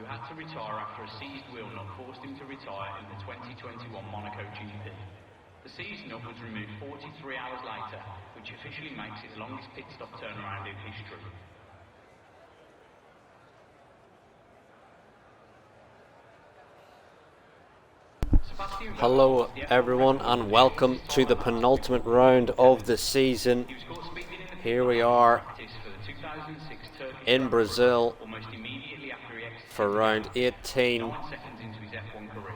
who had to retire after a seized wheel nut forced him to retire in the 2021 Monaco GP. The seized nut was removed 43 hours later, which officially makes it the longest pit stop turnaround in history. Hello everyone and welcome to the penultimate round of the season. Here we are in Brazil for round 18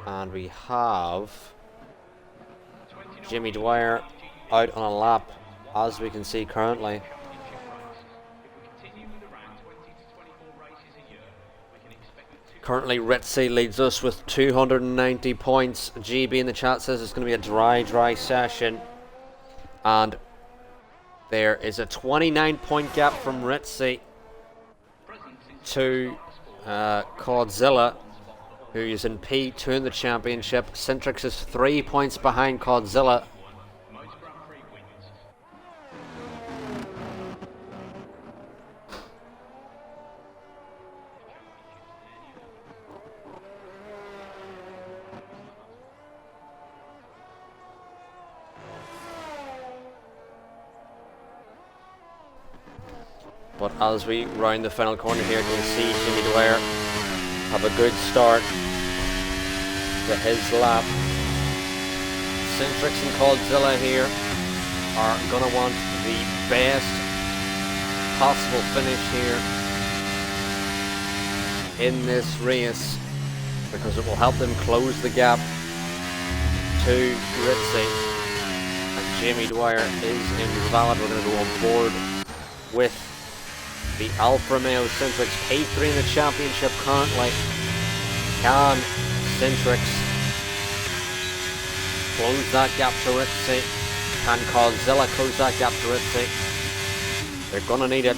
and we have Jimmy Dwyer out on a lap as we can see currently. Currently Ritzy leads us with 290 points. GB in the chat says it's going to be a dry session. And there is a 29 point gap from Ritzy to Caudzilla, who is in P2 in the championship. Centrix is 3 points behind Caudzilla. But as we round the final corner here, you can see Jimmy Dwyer have a good start to his lap. Centrix and Caudzilla here are going to want the best possible finish here in this race because it will help them close the gap to Ritzy. And Jimmy Dwyer is invalid. We're going to go on board with the Alfa Romeo Centrix P3 in the championship currently. Can Centrix close that gap to Ritzy? Can Caudzilla close that gap to Ritzy? They're gonna need it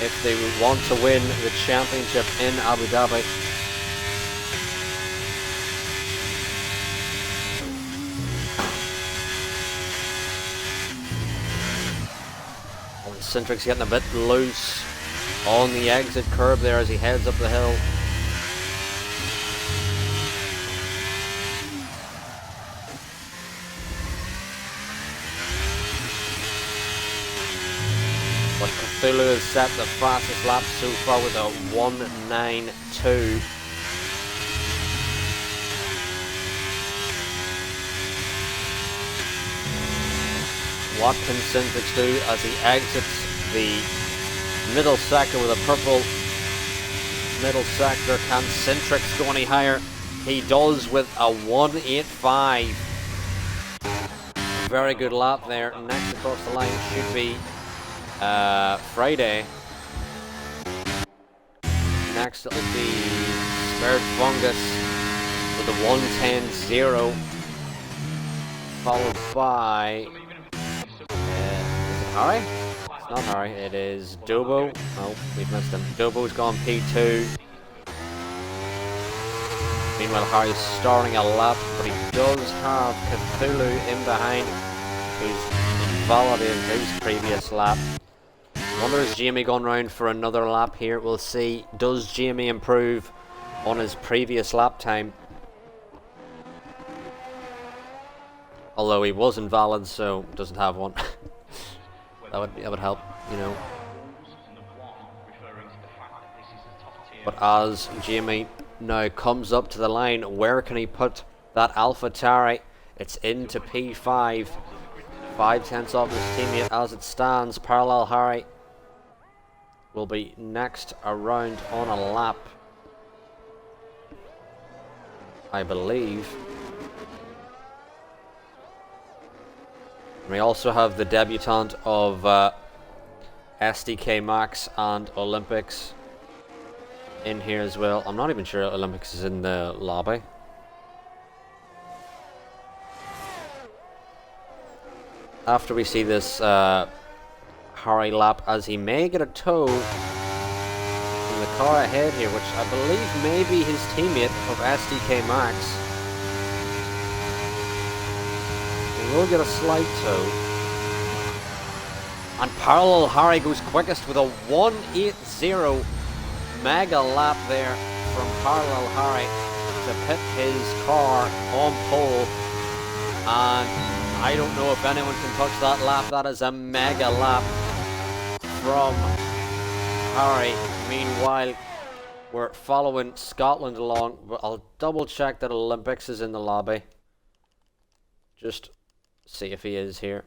if they want to win the championship in Abu Dhabi. Centrix getting a bit loose on the exit curb there as he heads up the hill. But Cthulhu has set the fastest lap so far with a 1:9.2. What can Centrix do as he exits the middle sector with a purple middle sector? Can Centrix go any higher? He does with a 1:8.5. Very good lap there. Next across the line should be Friday. Next it'll be Spirit Fungus with a 1:10.0, followed by Harry? It's not Harry, it is Dobo. Oh, we've missed him. Dobo's gone P2. Meanwhile, Harry's starting a lap, but he does have Cthulhu in behind, who's invalidated his previous lap. I wonder is Jamie gone round for another lap here? We'll see. Does Jamie improve on his previous lap time? Although he was invalid, so doesn't have one. That would help, you know. But as Jamie now comes up to the line, where can he put that AlphaTauri? It's into P5. 5/10 off his teammate as it stands. Parallel Harry will be next around on a lap, I believe. We also have the debutant of SDK Max and Olympics in here as well. I'm not even sure Olympics is in the lobby. After we see this Harry lap, as he may get a tow from the car ahead here, which I believe may be his teammate of SDK Max. Will get a slight tow. And Parallel Harry goes quickest with a 1:8.0. mega lap there from Parallel Harry to put his car on pole, and I don't know if anyone can touch that lap. That is a mega lap from Harry. Meanwhile, we're following Scotland along, but I'll double check that Olympics is in the lobby. Just see if he is here.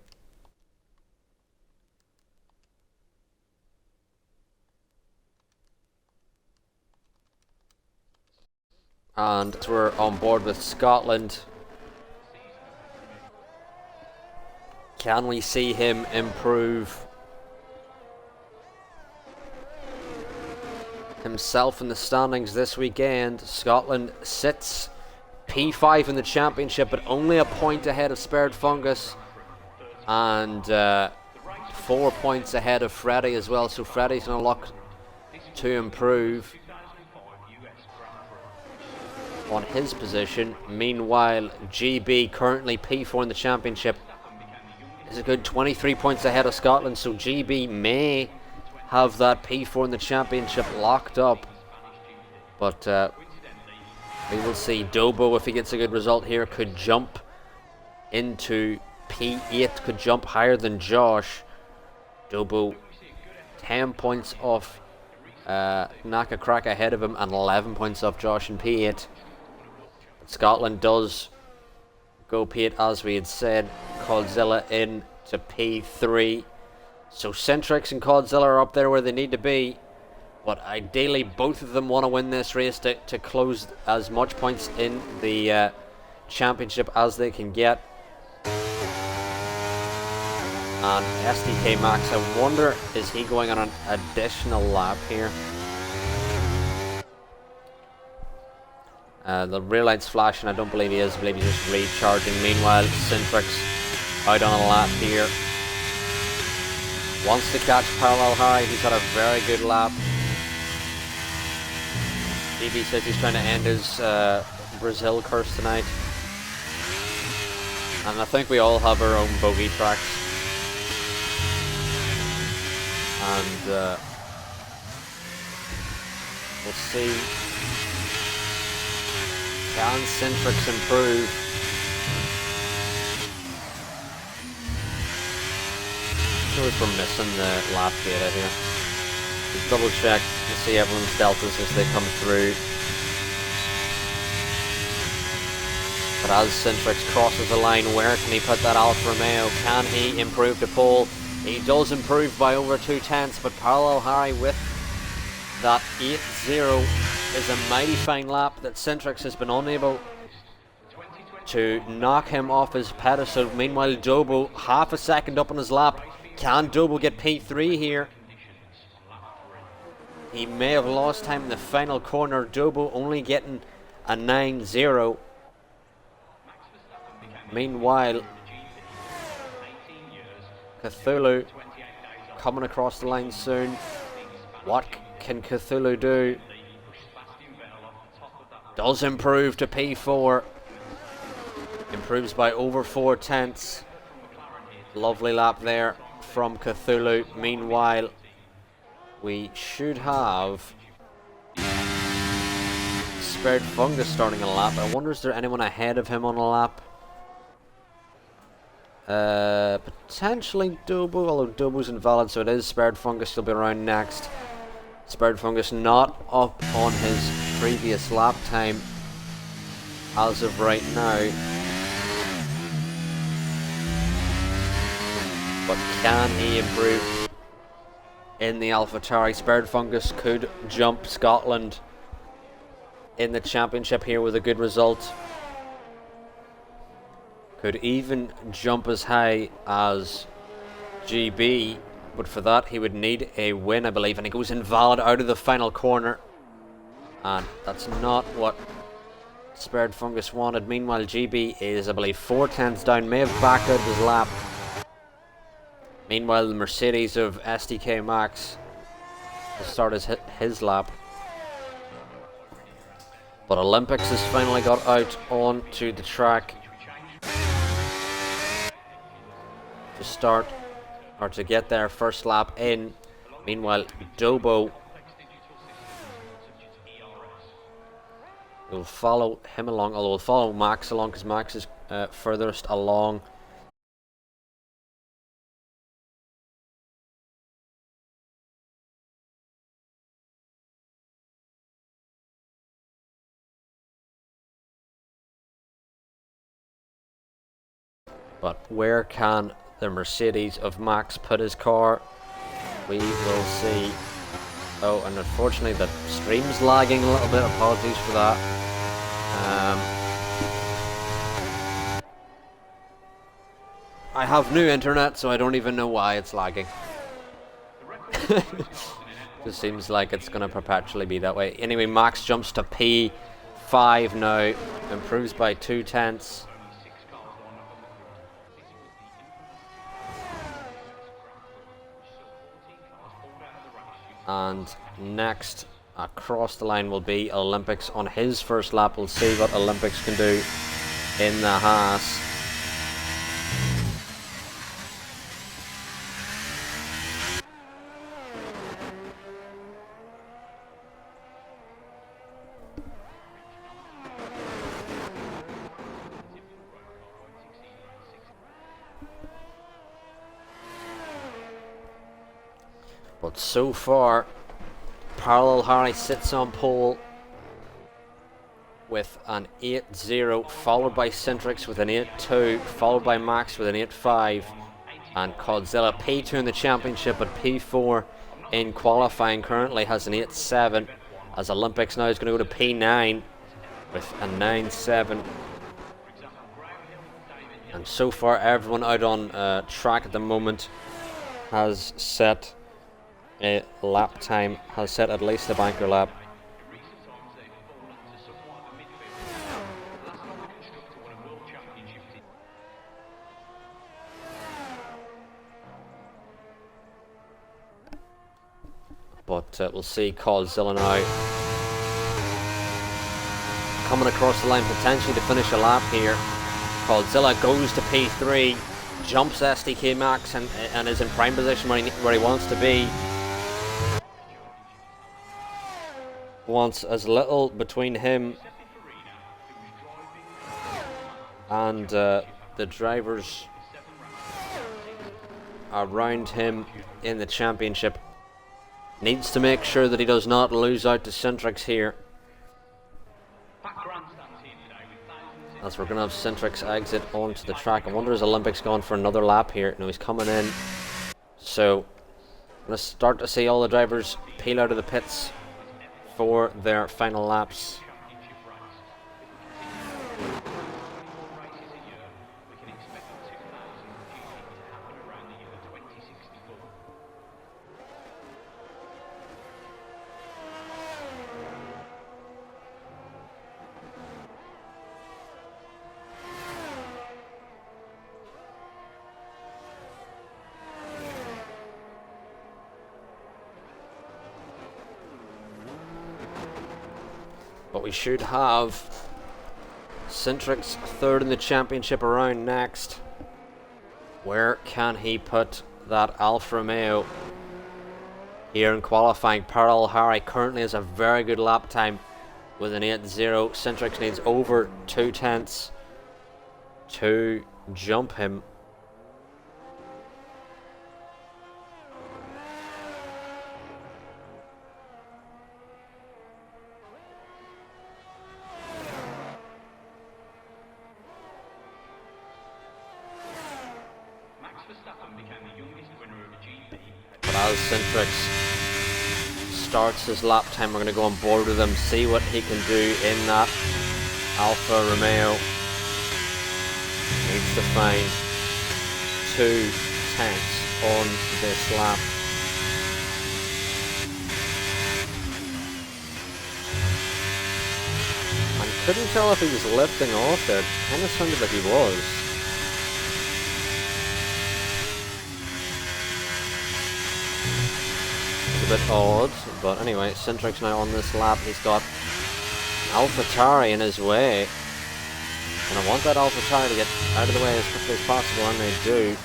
And we're on board with Scotland. Can we see him improve himself in the standings this weekend? Scotland sits P5 in the championship, but only a point ahead of Spared Fungus, and 4 points ahead of Freddie as well. So Freddie's going to look to improve on his position. Meanwhile, GB, currently P4 in the championship, is a good 23 points ahead of Scotland, so GB may have that P4 in the championship locked up, but we will see. Dobo, if he gets a good result here, could jump into P8, could jump higher than Josh. Dobo 10 points off Naka Crack ahead of him, and 11 points off Josh in P8. Scotland does go P8, as we had said. Codzilla in to P3. So Centrix and Codzilla are up there where they need to be. But ideally, both of them want to win this race to close as much points in the championship as they can get. And SDK Max, I wonder, is he going on an additional lap here? The rear light's flashing. I don't believe he is. I believe he's just recharging. Meanwhile, Centrix out on a lap here. Wants to catch Parallel Harry. He's had a very good lap. DB says he's trying to end his Brazil curse tonight. And I think we all have our own bogey tracks. And we'll see. Can Centrix improve? Sorry for missing the lap data here. Just double check to see everyone's deltas as they come through. But as Centrix crosses the line, where can he put that Alfa Romeo? Can he improve to pole? He does improve by over 2/10, but Parallel Harry with that 8-0 is a mighty fine lap that Centrix has been unable to knock him off his pedestal. Meanwhile, Dobo half a second up on his lap. Can Dobo get P3 here? He may have lost time in the final corner. Dobo only getting a 9-0. Meanwhile, Cthulhu coming across the line soon. What can Cthulhu do? Does improve to P4. Improves by over 4/10. Lovely lap there from Cthulhu. Meanwhile, we should have Spared Fungus starting a lap. I wonder, is there anyone ahead of him on a lap? Potentially Dobo, although Dobo's invalid, so it is Spared Fungus. He'll be around next. Spared Fungus not up on his previous lap time as of right now. But can he improve in the AlphaTauri? Spared Fungus could jump Scotland in the championship here with a good result. Could even jump as high as GB, but for that he would need a win, I believe, and he goes invalid out of the final corner, and that's not what Spared Fungus wanted. Meanwhile, GB is, I believe, 4/10 down, may have backed out of his lap. Meanwhile, the Mercedes of SDK Max will start his lap. But Olympics has finally got out onto the track to start, or to get their first lap in. Meanwhile, Dobo We'll follow him along, although we'll follow Max along because Max is furthest along. But where can the Mercedes of Max put his car? We will see. Oh, and unfortunately the stream's lagging a little bit. Apologies for that. I have new internet, so I don't even know why it's lagging. Just seems like it's going to perpetually be that way. Anyway, Max jumps to P5 now, improves by 0.2. And next across the line will be Olympics on his first lap. We'll see what Olympics can do in the Haas. But so far, Parallel Harry sits on pole with an 8.0, followed by Centrix with an 8.2, followed by Max with an 8.5, and Codzilla P2 in the championship, but P4 in qualifying currently has an 8.7, as Olympics now is going to go to P9 with a 9.7. And so far, everyone out on track at the moment has set a lap time, has set at least a banker lap. But we'll see Codzilla now coming across the line potentially to finish a lap here. Codzilla goes to P3, jumps SDK Max and is in prime position where he wants to be. Wants as little between him and the drivers around him in the championship. Needs to make sure that he does not lose out to Centrix here, as we're going to have Centrix exit onto the track. I wonder is Olympics gone for another lap here? No, he's coming in. So I'm going to start to see all the drivers peel out of the pits for their final laps. But we should have Centrix third in the championship around next. Where can he put that Alfa Romeo here in qualifying? Parallel Harry currently has a very good lap time with an 8.0. Centrix needs over 0.2 to jump him. But as Centrix starts his lap time, we're going to go on board with him, see what he can do in that Alfa Romeo. Needs to find 0.2 on this lap. I couldn't tell if he was lifting off there. It kind of sounded like he was. A bit odd, but anyway, Centrix now on this lap. He's got AlphaTauri in his way, and I want that AlphaTauri to get out of the way as quickly as possible, and they do.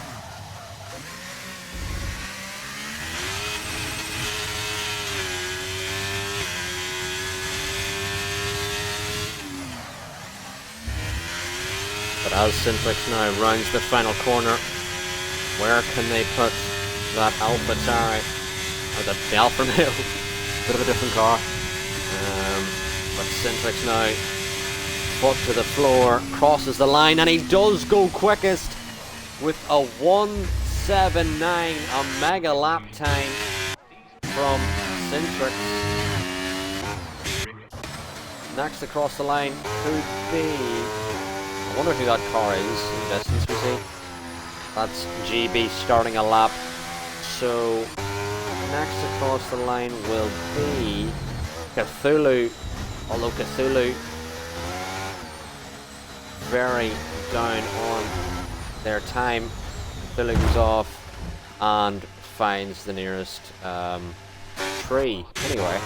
But as Cintrix now rounds the final corner, where can they put that AlphaTauri, or the Alfa Romeo? Bit of a different car. But Cintrix now, foot to the floor, crosses the line, and he does go quickest with a 1:79, a mega lap time from Cintrix. Next across the line could be, I wonder who that car is in distance we see. That's GB starting a lap. So next across the line will be Cthulhu, although Cthulhu very down on their time. Cthulhu goes off and finds the nearest tree. Anyway,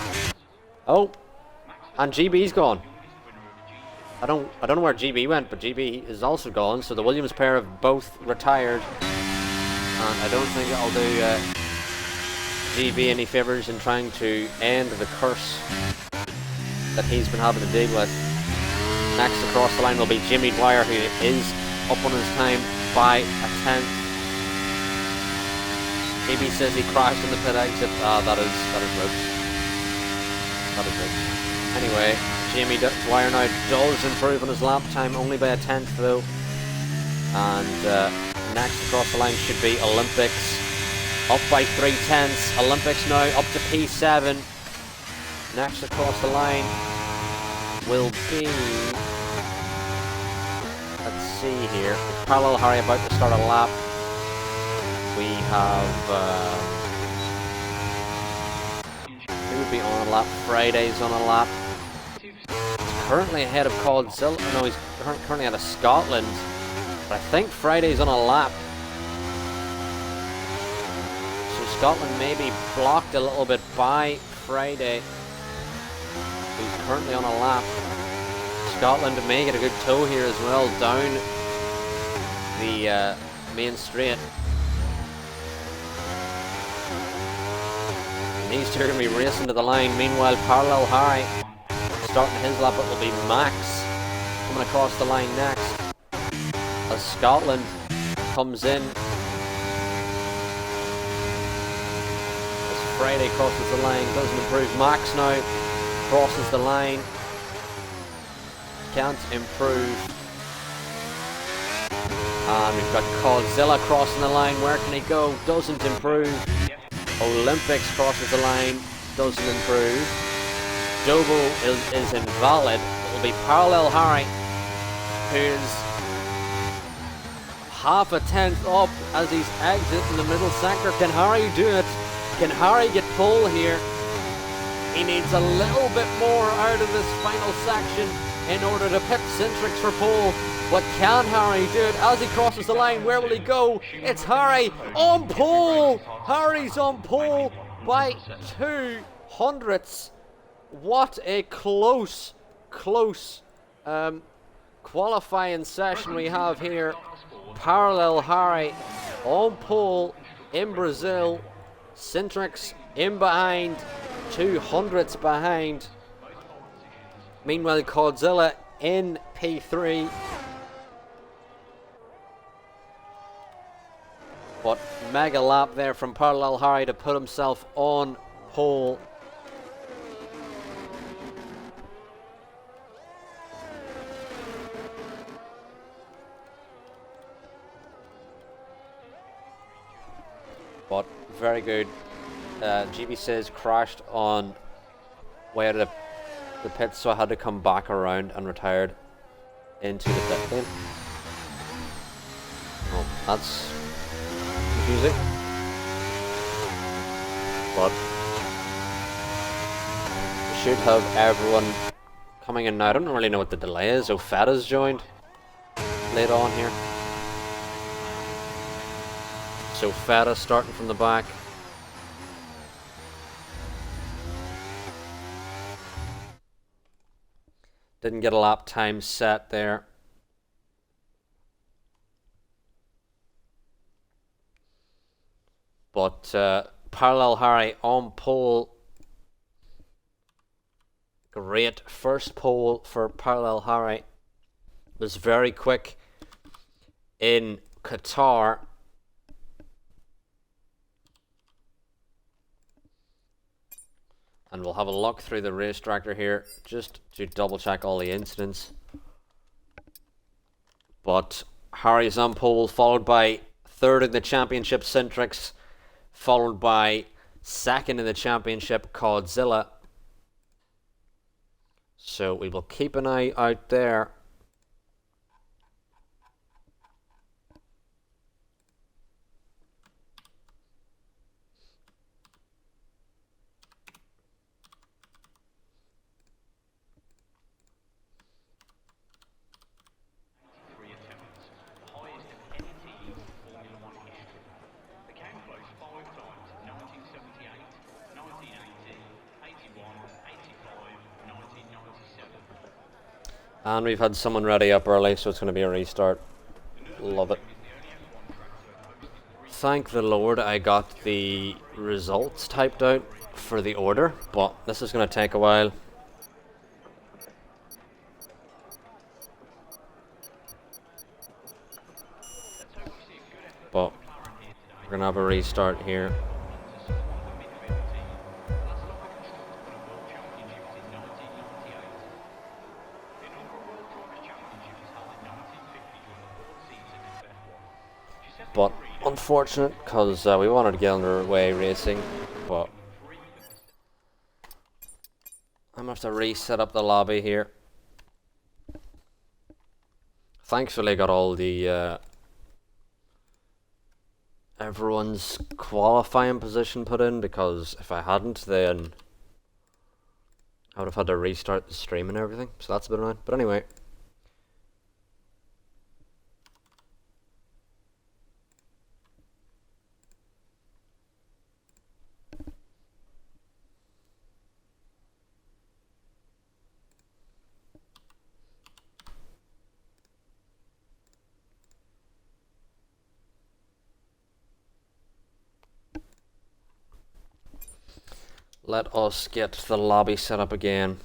oh, and GB's gone. I don't know where GB went, but GB is also gone. So the Williams pair have both retired, and I don't think I'll do GB any favours in trying to end the curse that he's been having to deal with. Next across the line will be Jimmy Dwyer, who is up on his time by a tenth. GB says he crashed in the pit exit. That is rubes. That is rubes. Anyway, Jimmy Dwyer now does improve on his lap time, only by a tenth though. And next across the line should be Olympics, up by 3/10. Olympics now up to P7. Next across the line will be, let's see here, Parallel Harry about to start a lap. We have who would be on a lap? Friday's on a lap. He's currently ahead of Coldzilla. No, he's currently out of Scotland. But I think Friday's on a lap. So Scotland may be blocked a little bit by Friday, who's currently on a lap. Scotland may get a good tow here as well, down the main straight. And these two are going to be racing to the line. Meanwhile, Parallel Harry starting his lap, it will be Max coming across the line next. As Scotland comes in. As Friday crosses the line, doesn't improve. Max now crosses the line. Can't improve. And we've got Coldzilla crossing the line. Where can he go? Doesn't improve. Olympics crosses the line. Doesn't improve. Dobo is invalid. It will be Parallel Harry, who's half a tenth up as he's exiting the middle sector. Can Harry do it? Can Harry get pole here? He needs a little bit more out of this final section in order to pit Cintrix for pole. But can Harry do it as he crosses the line? Where will he go? It's Harry on pole. Harry's on pole by 0.02. What a close qualifying session we have here. Parallel Harry on pole in Brazil. Cintrix in behind, 0.02 behind. Meanwhile, Coldzilla in P3. But mega lap there from Parallel Harry to put himself on pole. But very good. GB says crashed on way out of the pits, so I had to come back around and retired into the pit lane. Oh, that's confusing. But we should have everyone coming in now. I don't really know what the delay is. Ofeta's joined later on here. So Ofeta starting from the back. Didn't get a lap time set there. But Parallel Harry on pole. Great first pole for Parallel Harry. Was very quick in Qatar. And we'll have a look through the race director here just to double check all the incidents. But Harry's on pole, followed by third in the championship Centrix, followed by second in the championship Godzilla. So we will keep an eye out there. And we've had someone ready up early, so it's going to be a restart. Love it. Thank the Lord I got the results typed out for the order, but this is going to take a while. But we're going to have a restart here. But unfortunate, because we wanted to get underway racing, but I'm going to have to reset up the lobby here. Thankfully got all the everyone's qualifying position put in, because if I hadn't, then I would have had to restart the stream and everything, so that's a bit annoying. But anyway. Let us get the lobby set up again.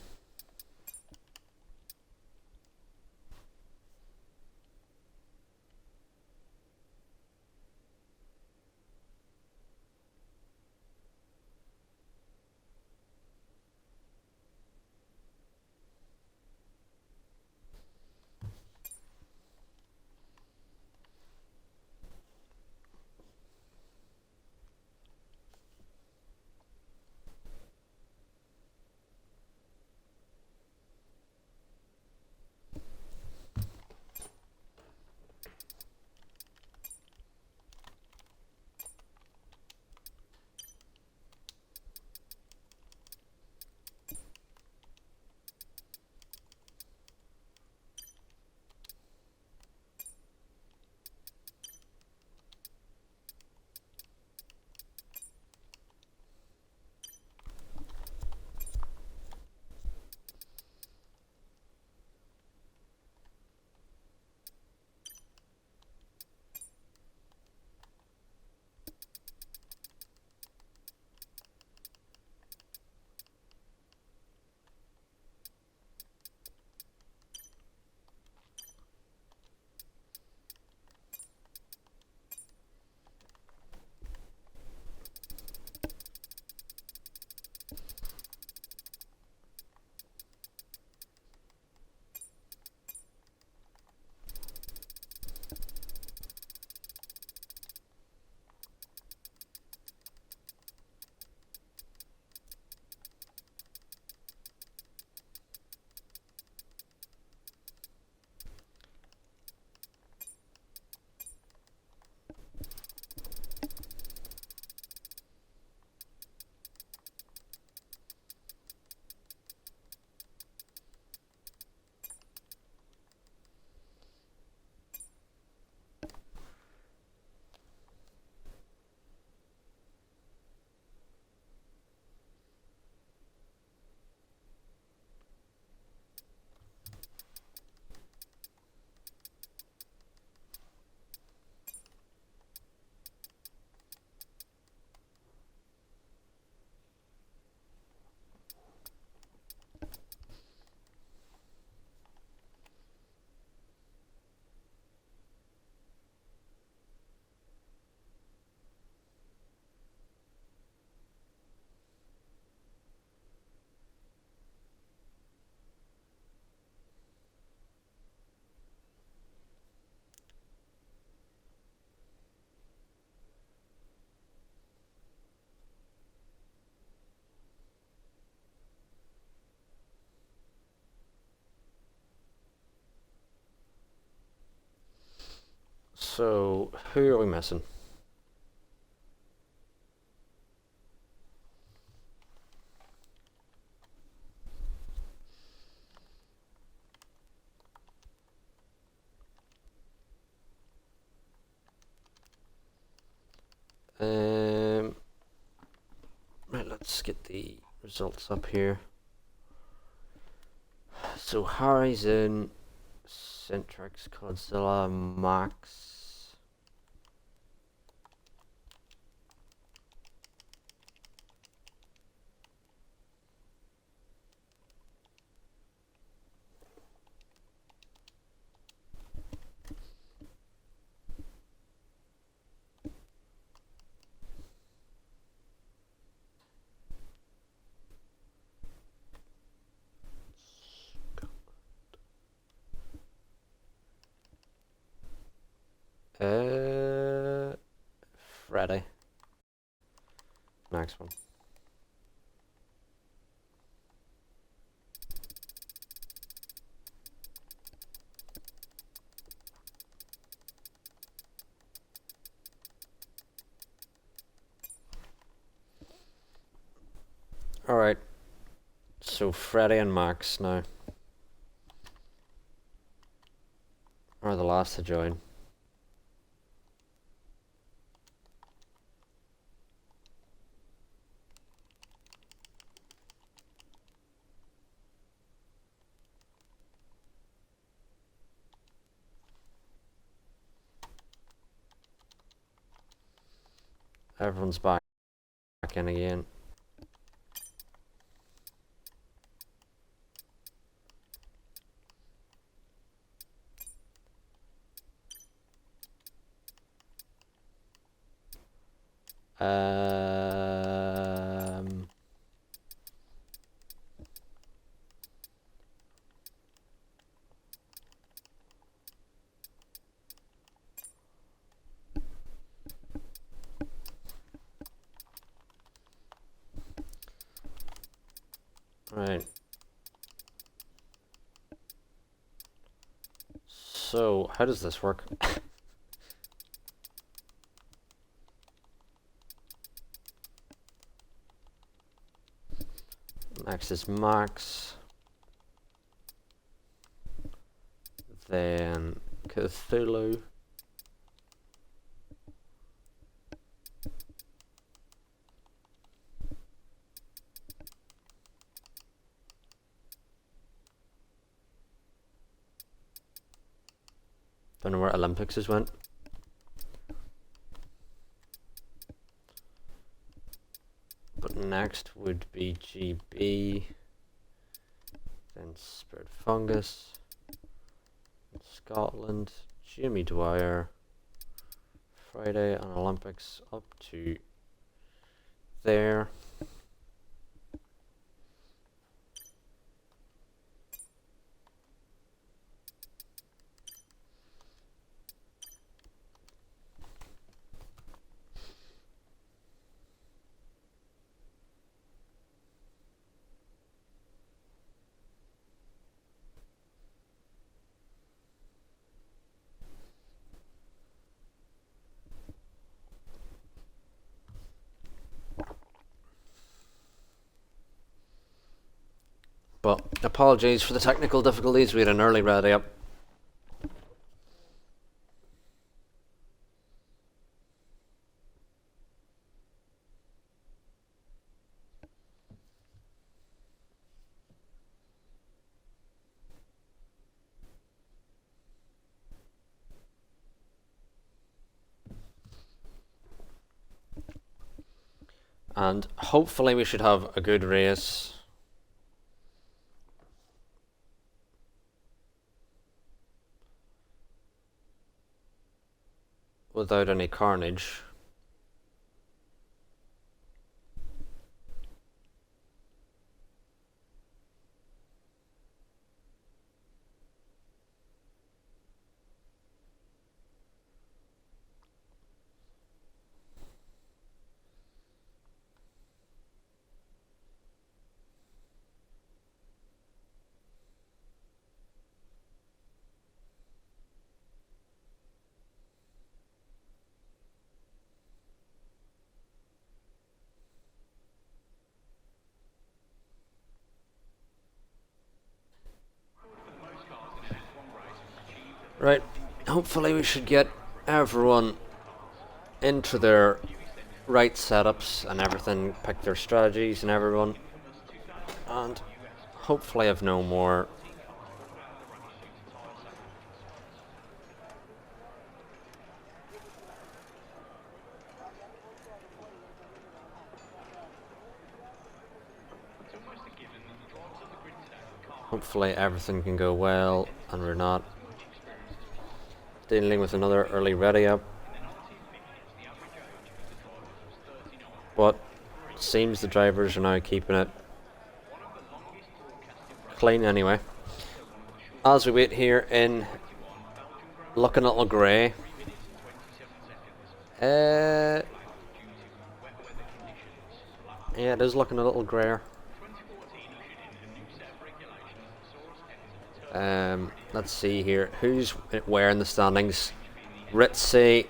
So, who are we missing? Right, let's get the results up here. So Harry's in, Centrex, Godzilla, Max. Freddy. Next one. Alright. So Freddy and Max now are the last to join. Everyone's back in again. Um, right. So, how does this work? Max is Max. Then Cthulhu. Don't know where Olympics has went. But next would be GB. Then Spirit Fungus. Scotland. Jimmy Dwyer. Friday and Olympics up to there. But apologies for the technical difficulties, we had an early ready up. And hopefully we should have a good race. Without any carnage. Right, hopefully we should get everyone into their right setups and everything, pick their strategies and everyone, and hopefully have no more hopefully everything can go well and we're not dealing with another early ready up. But seems the drivers are now keeping it clean anyway. As we wait here in looking a little grey. Yeah, it is looking a little grayer. Let's see here. Who's where in the standings? Ritzy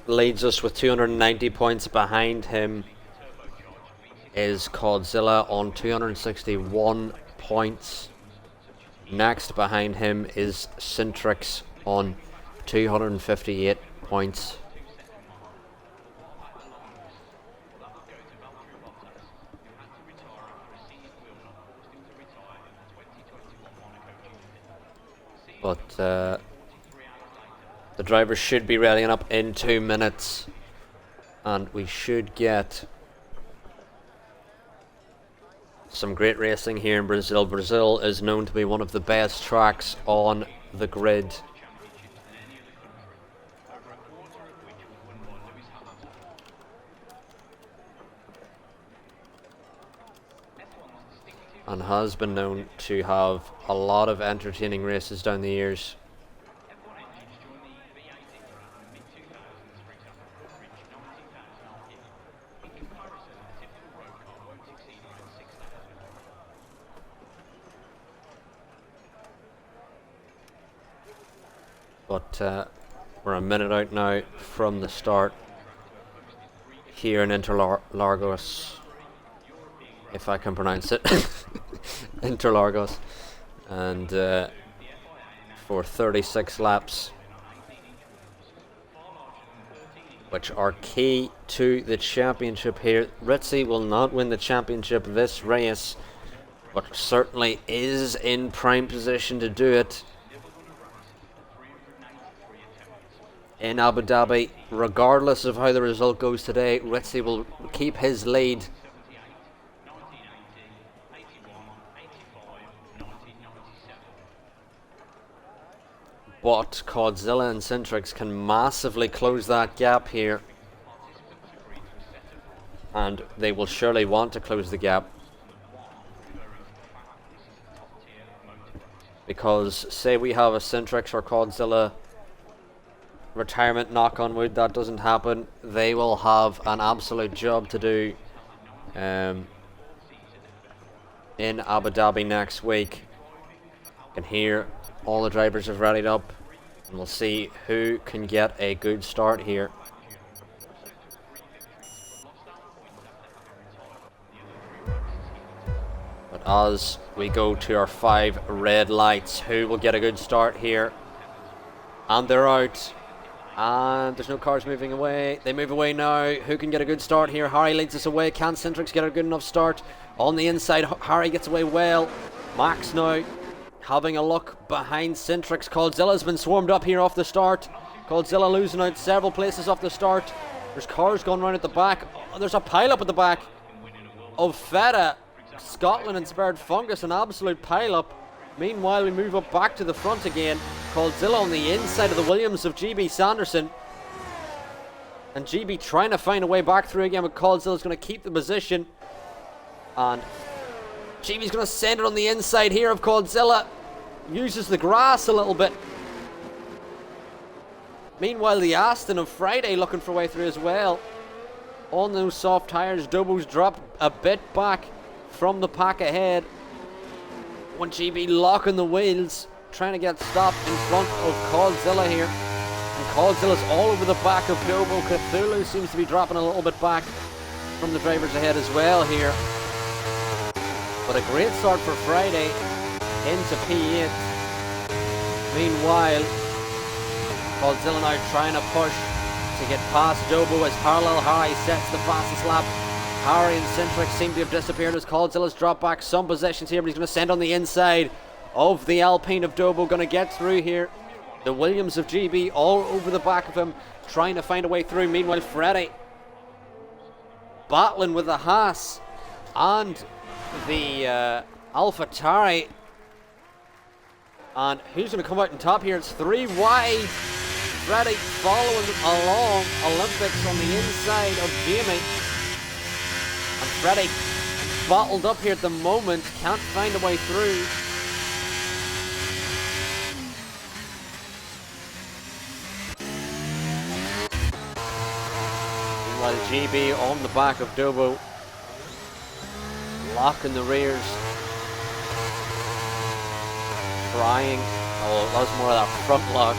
leads us with 290 points. Behind him is Codzilla on 261 points. Next behind him is Cintrix on 258 points. But the drivers should be readying up in 2 minutes, and we should get some great racing here in Brazil. Brazil is known to be one of the best tracks on the grid. And has been known to have a lot of entertaining races down the years. But we're a minute out now from the start here in Interlagos, if I can pronounce it. Interlagos, and for 36 laps, which are key to the championship here. Ritzy will not win the championship this race, but certainly is in prime position to do it in Abu Dhabi. Regardless of how the result goes today, Ritzy will keep his lead. But Codzilla and Cintrix can massively close that gap here, and they will surely want to close the gap, because say we have a Cintrix or Codzilla retirement, knock on wood that doesn't happen, they will have an absolute job to do in Abu Dhabi next week. And here all the drivers have rallied up, and we'll see who can get a good start here. But as we go to our 5 red lights, who will get a good start here? And they're out. And there's no cars moving away. They move away now. Who can get a good start here? Harry leads us away. Can Cintrix get a good enough start? On the inside, Harry gets away well. Max now having a look behind Cintrix. Coldzilla's been swarmed up here off the start. Coldzilla losing out several places off the start. There's cars going round at the back. Oh, there's a pile-up at the back of Feta. Scotland inspired Fungus, an absolute pile-up. Meanwhile, we move up back to the front again. Coldzilla on the inside of the Williams of GB Sanderson. And GB trying to find a way back through again, but Coldzilla's going to keep the position. And GB's going to send it on the inside here of Coldzilla. Uses the grass a little bit. Meanwhile, the Aston of Friday looking for a way through as well. On those soft tyres, Dobo's dropped a bit back from the pack ahead. When GB locking the wheels, trying to get stopped in front of Coldzilla here. And Coldzilla's all over the back of Dobo. Cthulhu seems to be dropping a little bit back from the drivers ahead as well here. But a great start for Friday into P8. Meanwhile, Godzilla now trying to push to get past Dobo as Parallel Harry sets the fastest lap. Harry and Centrix seem to have disappeared as Godzilla's dropped back some positions here, but he's going to send on the inside of the Alpine of Dobo. Going to get through here. The Williams of GB all over the back of him, trying to find a way through. Meanwhile, Freddy battling with the Haas and the AlphaTauri. And who's going to come out on top here? It's 3 wide. Freddy following along. Olympics on the inside of Jamie. And Freddy bottled up here at the moment. Can't find a way through. Meanwhile, GB on the back of Dobo. Locking the rears. Trying. Oh, that was more of that front lock.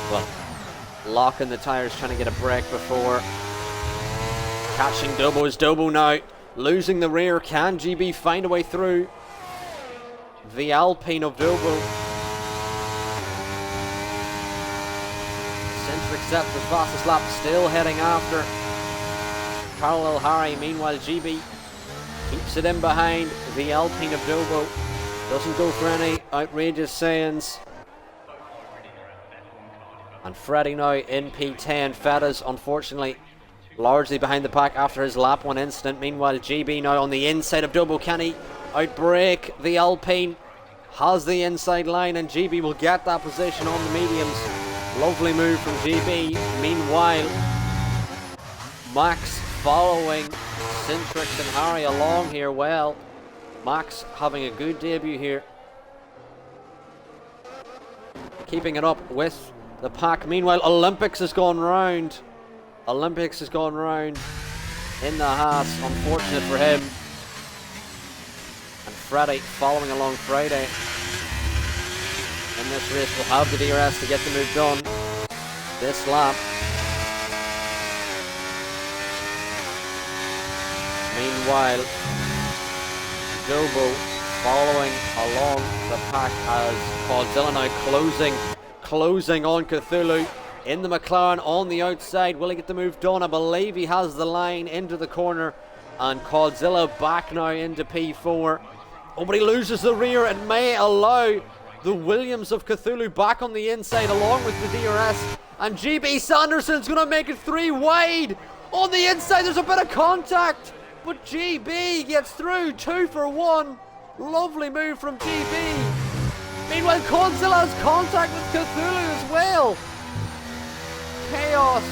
But locking the tires, trying to get a break before catching Dobo. Is Dobo now losing the rear? Can GB find a way through the Alpine of Dobo? Centric sets the fastest lap, still heading after Parallel Harry. Meanwhile, GB keeps it in behind the Alpine of Dobo. Doesn't go for any outrageous sayings. And Freddy now in P10. Fetta's unfortunately largely behind the pack after his lap 1 incident. Meanwhile, GB now on the inside of Dobo. Can he outbrake the Alpine? Has the inside line, and GB will get that position on the mediums. Lovely move from GB. Meanwhile, Max following Centrix and Harry along here well. Max having a good debut here. Keeping it up with the pack. Meanwhile, Olympics has gone round. Olympics has gone round in the Haas. Unfortunate for him. And Freddy following along Friday. In this race will have the DRS to get the move done this lap. Meanwhile, Dobo following along the pack as Godzilla now closing on Cthulhu in the McLaren on the outside. Will he get the move done? I believe he has the line into the corner, and Godzilla back now into P4. Oh, but he loses the rear and may allow the Williams of Cthulhu back on the inside along with the DRS, and GB Sanderson's going to make it 3 wide on the inside. There's a bit of contact, but GB gets through 2 for 1. Lovely move from GB. Meanwhile, Godzilla has contact with Cthulhu as well. Chaos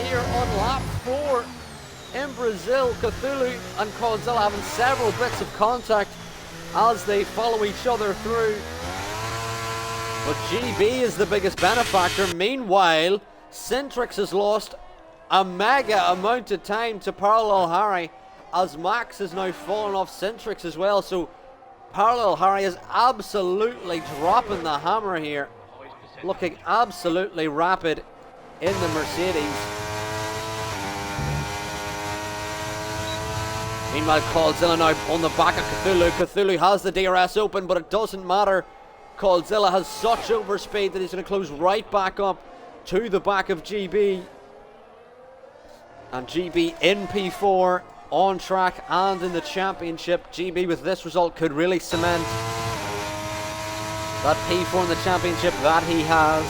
here on lap 4 in Brazil. Cthulhu and Godzilla having several bits of contact as they follow each other through. But GB is the biggest benefactor. Meanwhile, Centrix has lost a mega amount of time to Parallel Harry as Max has now fallen off Centrix as well. So Parallel Harry is absolutely dropping the hammer here, looking absolutely rapid in the Mercedes. Meanwhile, Godzilla now on the back of Cthulhu. Cthulhu has the DRS open, but it doesn't matter. Godzilla has such overspeed that he's going to close right back up to the back of GB. And GB in P4, on track and in the championship. GB with this result could really cement that P4 in the championship that he has.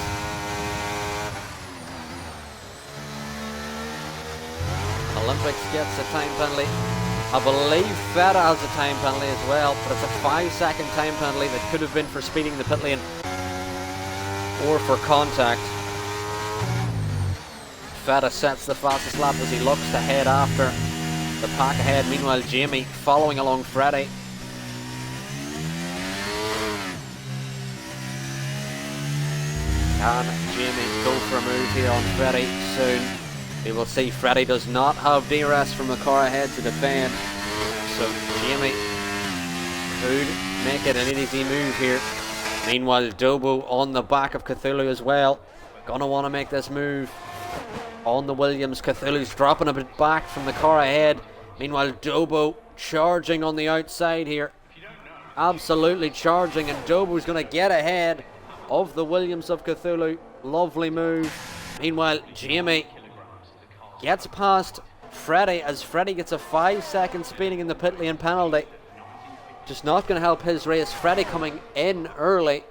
Olympics gets a time penalty. I believe Fetta has a time penalty as well, but it's a 5-second time penalty that could have been for speeding the pit lane or for contact. Fetta sets the fastest lap as he looks to head after the pack ahead. Meanwhile, Jamie following along Freddy. Can Jamie go for a move here on Freddy soon? We will see. Freddy does not have DRS from the car ahead to defend, so Jamie could make it an easy move here. Meanwhile, Dobo on the back of Cthulhu as well. Gonna want to make this move on the Williams. Cthulhu's dropping a bit back from the car ahead. Meanwhile, Dobo charging on the outside here. Absolutely charging, and Dobo's going to get ahead of the Williams of Cthulhu. Lovely move. Meanwhile, Jamie gets past Freddie as Freddie gets a 5-second speeding in the pit lane penalty. Just not going to help his race. Freddie coming in early.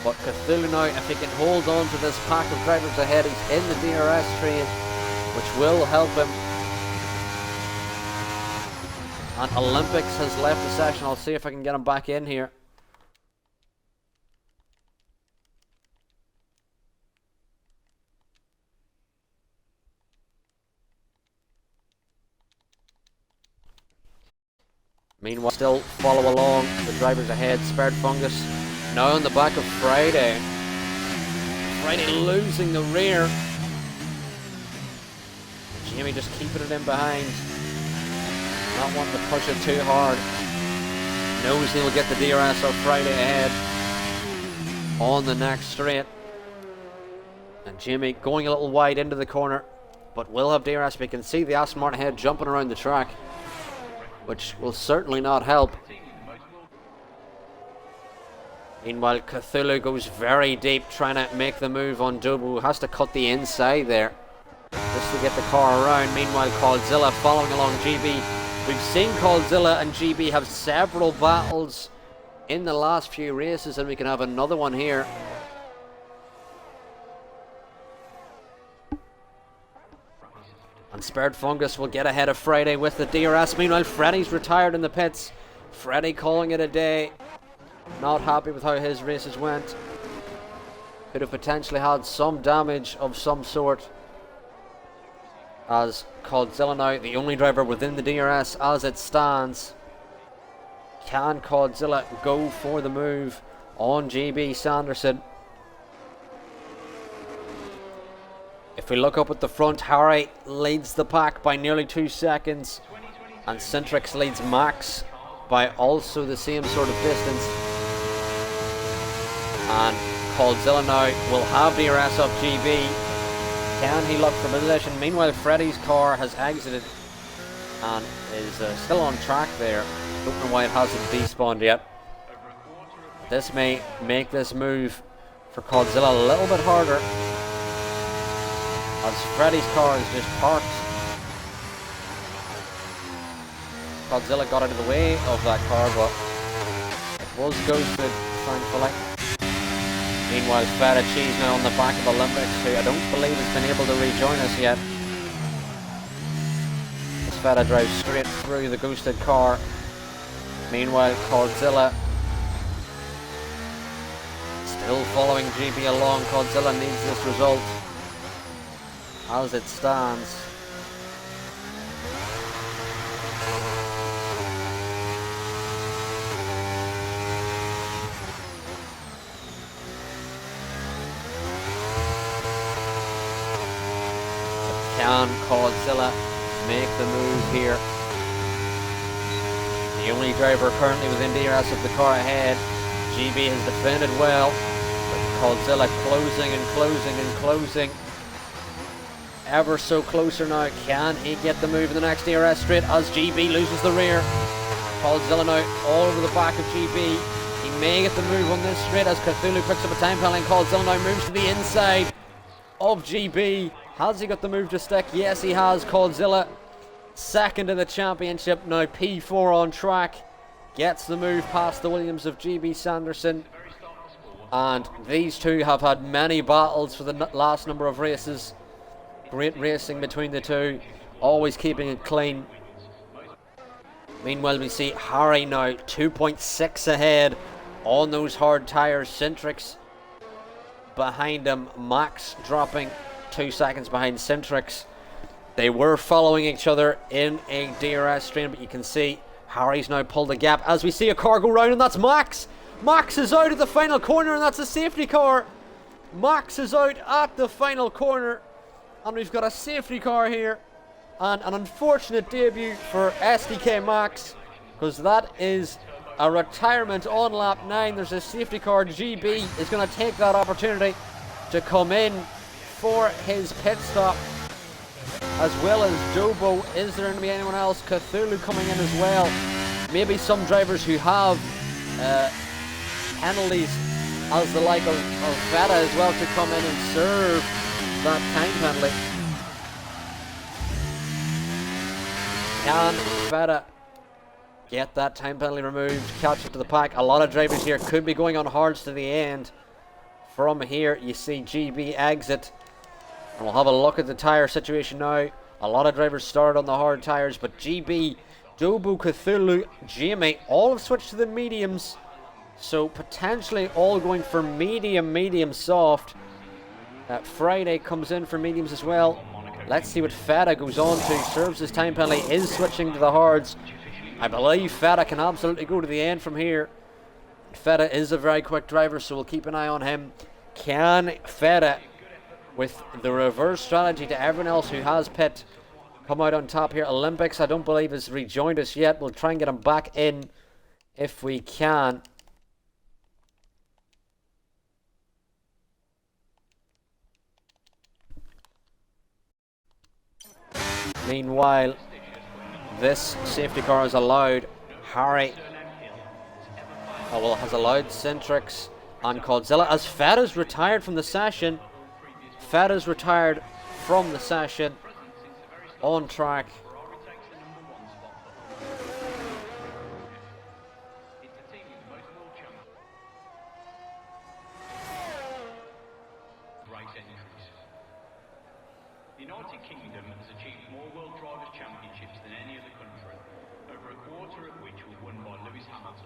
But Cthulhu now, if he can hold on to this pack of drivers ahead, he's in the DRS train, which will help him. And Olympics has left the session. I'll see if I can get him back in here. Meanwhile, still follow along the drivers ahead. Spared Fungus now on the back of Friday. Friday losing the rear. Jamie just keeping it in behind. Not wanting to push it too hard. Knows he'll get the DRS of Friday ahead on the next straight. And Jamie going a little wide into the corner, but will have DRS. We can see the Aston Martin ahead jumping around the track, which will certainly not help. Meanwhile, Cthulhu goes very deep, trying to make the move on Dobu. Has to cut the inside there just to get the car around. Meanwhile, Coldzilla following along GB. We've seen Coldzilla and GB have several battles in the last few races, and we can have another one here. And Spared Fungus will get ahead of Friday with the DRS. Meanwhile, Freddy's retired in the pits. Freddy calling it a day. Not happy with how his races went. Could have potentially had some damage of some sort. As Coldzilla now, the only driver within the DRS as it stands. Can Coldzilla go for the move on GB Sanderson? If we look up at the front, Harry leads the pack by nearly 2 seconds, and Centrix leads Max by also the same sort of distance. And Coldzilla now will have DRS of GB. Can he look for position? Meanwhile, Freddy's car has exited and is still on track there. Don't know why it hasn't despawned yet. This may make this move for Coldzilla a little bit harder, as Freddy's car is just parked. Coldzilla got out of the way of that car, but it was ghosted, thankfully. Meanwhile, Feta Cheese now on the back of Olympics, who I don't believe has been able to rejoin us yet. As Feta drives straight through the ghosted car. Meanwhile, Coldzilla still following GB along. Coldzilla needs this result as it stands. Can Coldzilla make the move here? The only driver currently within DRS of the car ahead. GB has defended well, but Coldzilla closing and closing and closing. Ever so closer now. Can he get the move in the next DRS straight as GB loses the rear? Coldzilla now all over the back of GB. He may get the move on this straight as Cthulhu picks up a time penalty, and Coldzilla now moves to the inside of GB. Has he got the move to stick? Yes, he has. Coldzilla second in the championship, now P4 on track. Gets the move past the Williams of GB Sanderson. And these two have had many battles for the last number of races. Great racing between the two, always keeping it clean. Meanwhile, we see Harry now 2.6 ahead on those hard tyres. Centrix behind him. Max dropping 2 seconds behind Centrix. They were following each other in a DRS stream, but you can see Harry's now pulled a gap as we see a car go round, and that's Max. Max is out at the final corner, and that's a safety car. Max is out at the final corner, and we've got a safety car here, and an unfortunate debut for SDK Max, because that is a retirement on lap 9. There's a safety car. GB is going to take that opportunity to come in for his pit stop, as well as Dobo. Is there going to be anyone else? Cthulhu coming in as well. Maybe some drivers who have penalties as the like of Vettel as well to come in and serve that time penalty. Can Vettel get that time penalty removed, catch up to the pack? A lot of drivers here could be going on hards to the end. From here, you see GB exit. And we'll have a look at the tyre situation now. A lot of drivers started on the hard tyres, but GB, Dobu, Cthulhu, Jamie all have switched to the mediums. So potentially all going for medium, soft. Friday comes in for mediums as well. Let's see what Feta goes on to. Serves his time penalty, is switching to the hards. I believe Feta can absolutely go to the end from here. Feta is a very quick driver, so we'll keep an eye on him. Can Feta, with the reverse strategy to everyone else who has pit, come out on top here? Olympics, I don't believe, has rejoined us yet. We'll try and get him back in if we can. Meanwhile, this safety car has allowed Harry, has allowed Centrix and Godzilla, as Feta's retired from the session. Feta's retired from the session on track. The United Kingdom has achieved more World Drivers' Championships than any other country, over a quarter of which were won by Lewis Hamilton.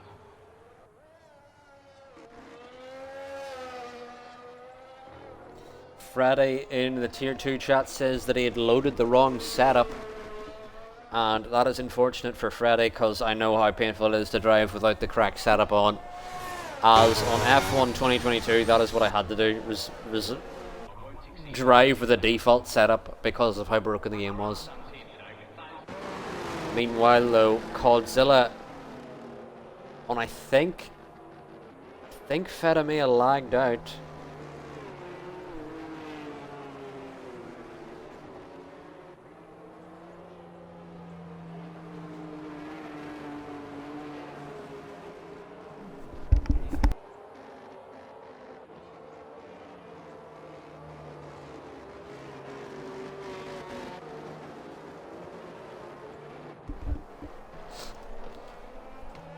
Freddie in the Tier 2 chat says that he had loaded the wrong setup, and that is unfortunate for Freddie, because I know how painful it is to drive without the correct setup on. As on F1 2022, that is what I had to do, was drive with a default setup because of how broken the game was. Meanwhile though, Godzilla on, I think Feta may have lagged out.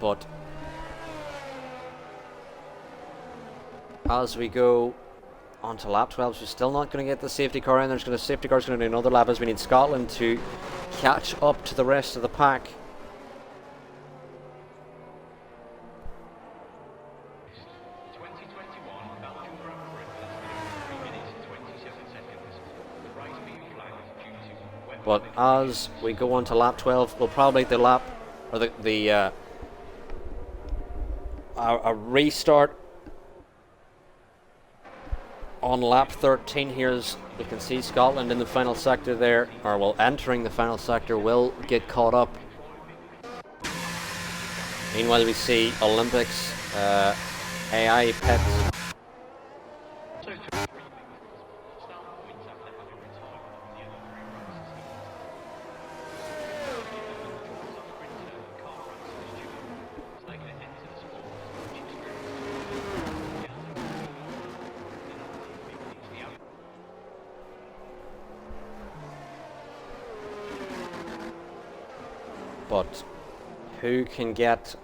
But as we go on to lap 12, we're still not going to get the safety car in. The safety car is going to do another lap, as we need Scotland to catch up to the rest of the pack. But as we go on to lap 12, we'll probably the lap, or a restart on lap 13 here. As we can see, Scotland in the final sector there, or well, entering the final sector, will get caught up. Meanwhile, we see Olympics AI pits. But who can get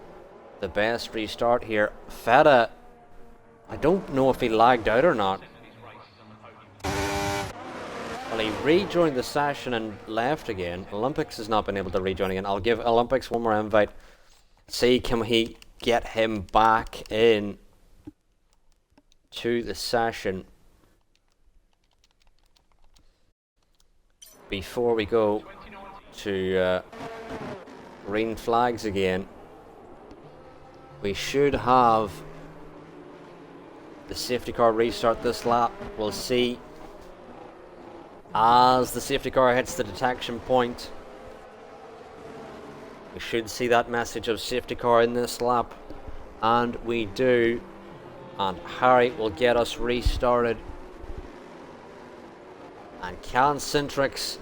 the best restart here? Feta, I don't know if he lagged out or not. Well, he rejoined the session and left again. Olympics has not been able to rejoin again. I'll give Olympics one more invite. See, can he get him back in to the session before we go to green flags again. We should have the safety car restart this lap. We'll see as the safety car hits the detection point. We should see that message of safety car in this lap, and we do, and Harry will get us restarted. And can Centrix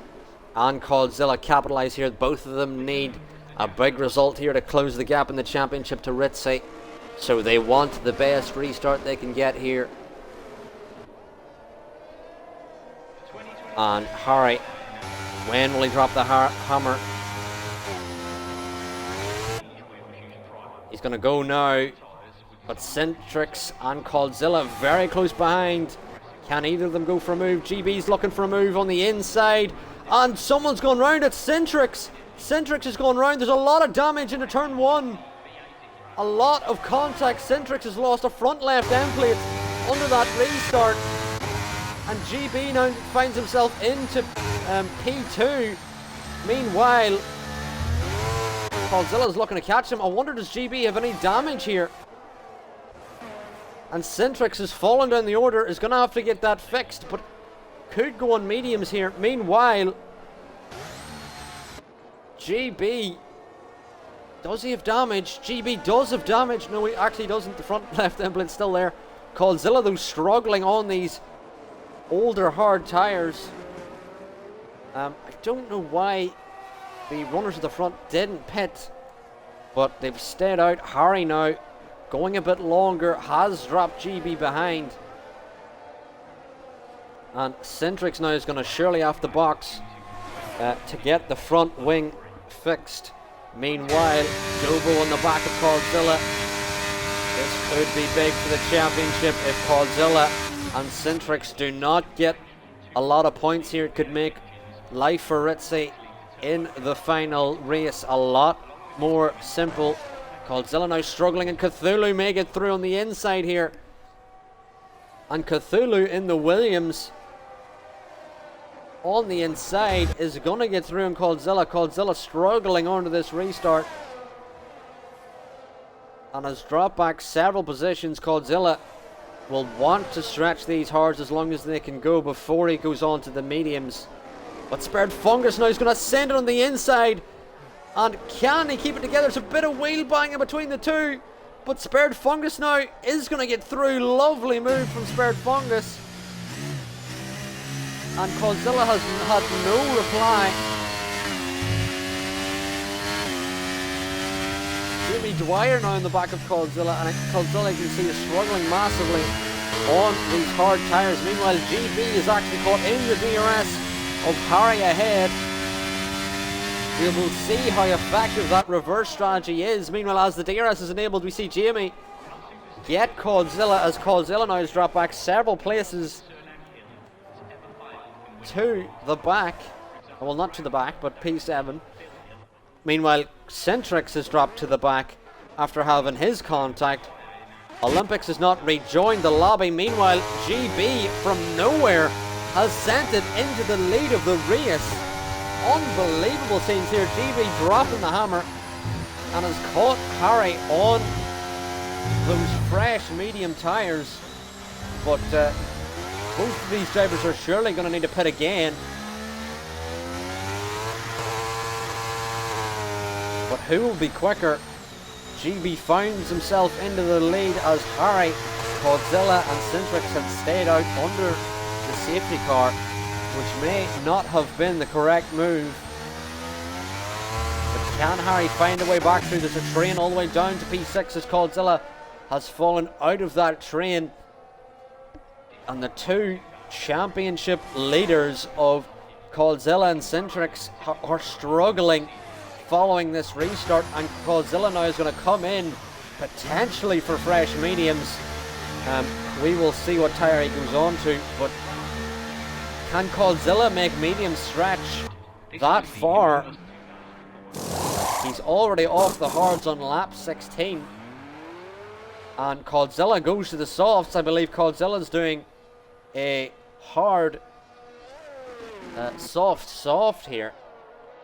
and Godzilla capitalise here? Both of them need a big result here to close the gap in the championship to Ritzy. So they want the best restart they can get here. And Harry, when will he drop the hammer? He's going to go now. But Centrix and Coldzilla very close behind. Can either of them go for a move? GB's looking for a move on the inside. And someone's gone round. It's Centrix. Centrix has gone round. There's a lot of damage into turn 1. A lot of contact. Centrix has lost a front left end plate under that restart. And GB now finds himself into P2. Meanwhile, Coldzilla's looking to catch him. I wonder, does GB have any damage here? And Centrix has fallen down the order, is going to have to get that fixed, but could go on mediums here. Meanwhile, GB, does he have damage? GB does have damage. No, he actually doesn't. The front left end plate's still there. Coldzilla, though, struggling on these older hard tyres. I don't know why the runners at the front didn't pit, but they've stayed out. Harry now going a bit longer, has dropped GB behind. And Centrix now is going to surely have the box to get the front wing fixed. Meanwhile, Jobo on the back of Coldzilla. This could be big for the championship if Coldzilla and Centrix do not get a lot of points here. It could make life for Ritzy in the final race a lot more simple. Coldzilla now struggling, and Cthulhu may get through on the inside here. And Cthulhu in the Williams on the inside is going to get through on Coldzilla. Coldzilla struggling onto this restart and has dropped back several positions. Coldzilla will want to stretch these hards as long as they can go before he goes on to the mediums. But Spared Fungus now is going to send it on the inside. And can he keep it together? It's a bit of wheel banging between the two. But Spared Fungus now is going to get through. Lovely move from Spared Fungus. And Coldzilla has had no reply. Jimmy Dwyer now in the back of Coldzilla. And Coldzilla, you can see, is struggling massively on these hard tyres. Meanwhile, GB is actually caught in the DRS of Harry ahead. We will see how effective that reverse strategy is. Meanwhile, as the DRS is enabled, we see Jamie get Coldzilla, as Coldzilla now has dropped back several places to the back. Well, not to the back, but P7. Meanwhile, Centrix has dropped to the back after having his contact. Olympics has not rejoined the lobby. Meanwhile, GB from nowhere has sent it into the lead of the race. Unbelievable scenes here. GB dropping the hammer and has caught Harry on those fresh medium tyres. But both of these drivers are surely going to need to pit again. But who will be quicker? GB finds himself into the lead as Harry, Coldzilla and Centrix had stayed out under the safety car, which may not have been the correct move. But can Harry find a way back through? There's a train all the way down to P6 as Coldzilla has fallen out of that train. And the two championship leaders of Coldzilla and Centrix are struggling following this restart, and Coldzilla now is going to come in potentially for fresh mediums. We will see what tyre he goes on to, but can Coldzilla make medium stretch that far? He's already off the hards on lap 16. And Coldzilla goes to the softs. I believe Coldzilla's doing a hard soft here.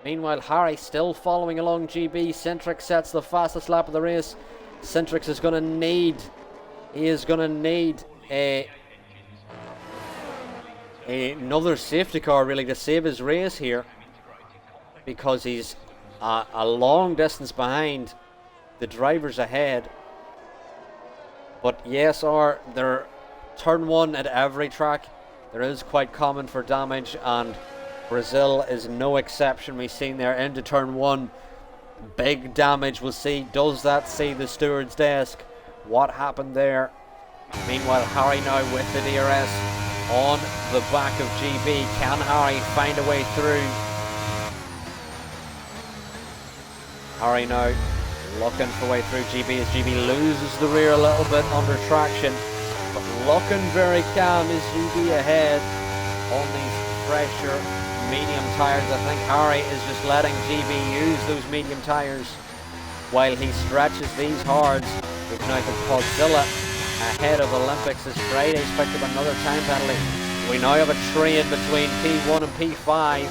Meanwhile, Harry still following along GB. Centrix sets the fastest lap of the race. Centrix is going to need, another safety car really to save his race here, because he's a long distance behind the drivers ahead. But yes, they're turn one at every track. There is quite common for damage, and Brazil is no exception. We've seen there into turn one, big damage. We'll see, does that see the steward's desk what happened there. Meanwhile, Harry now with the DRS on the back of GB. Can Harry find a way through? Harry now looking for a way through GB as GB loses the rear a little bit under traction, but looking very calm is GB ahead on these fresher medium tyres. I think Harry is just letting GB use those medium tyres while he stretches these hards. We've now got Podzilla ahead of Olympics as Friday's picked up another time penalty. We now have a train between P1 and P5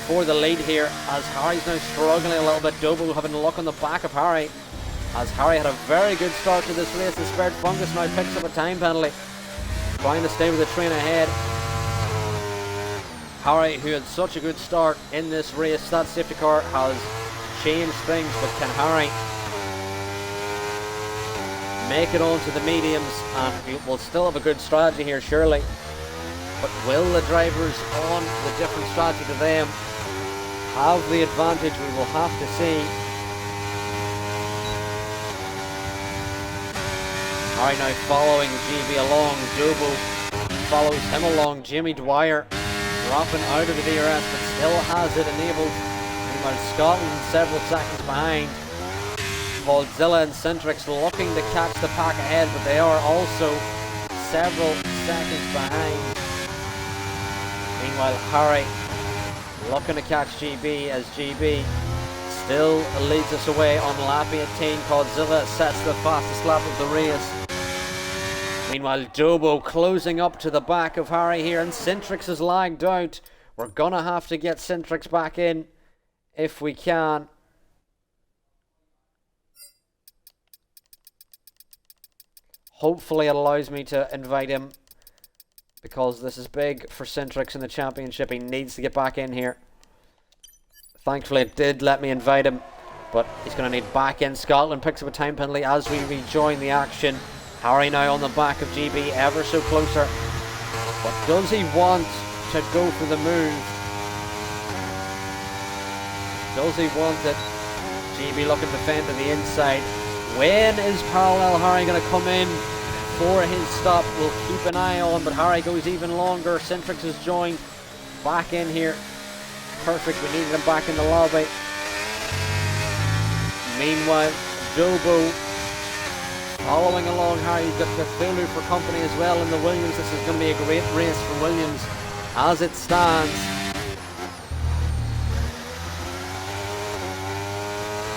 for the lead here as Harry's now struggling a little bit. Dobo having a look on the back of Harry as Harry had a very good start to this race. The Spared Fungus now picks up a time penalty, trying to stay with the train ahead. Harry, who had such a good start in this race, that safety car has changed things, but can Harry make it onto the mediums? And will still have a good strategy here, surely. But will the drivers on the different strategy to them have the advantage? We will have to see. Harry now following GB along. Dobo follows him along. Jimmy Dwyer dropping out of the DRS, but still has it enabled. Meanwhile, Scotland several seconds behind. Podzilla and Centrix looking to catch the pack ahead, but they are also several seconds behind. Meanwhile, Harry looking to catch GB as GB still leads us away on lap 18. Podzilla sets the fastest lap of the race. Meanwhile, Dobo closing up to the back of Harry here, and Centrix is lagged out. We're gonna have to get Centrix back in if we can. Hopefully it allows me to invite him, because this is big for Centrix in the championship. He needs to get back in here. Thankfully it did let me invite him, but he's going to need back in. Scotland picks up a time penalty as we rejoin the action. Harry now on the back of GB, ever so closer. But does he want to go for the move? Does he want it? GB looking to fend to the inside. When is Parallel Harry going to come in for his stop? We'll keep an eye on, but Harry goes even longer. Centrix has joined back in here. Perfect, we needed him back in the lobby. Meanwhile, Dobo following along Harry. You've got Cthulhu for company as well in the Williams. This is going to be a great race for Williams as it stands.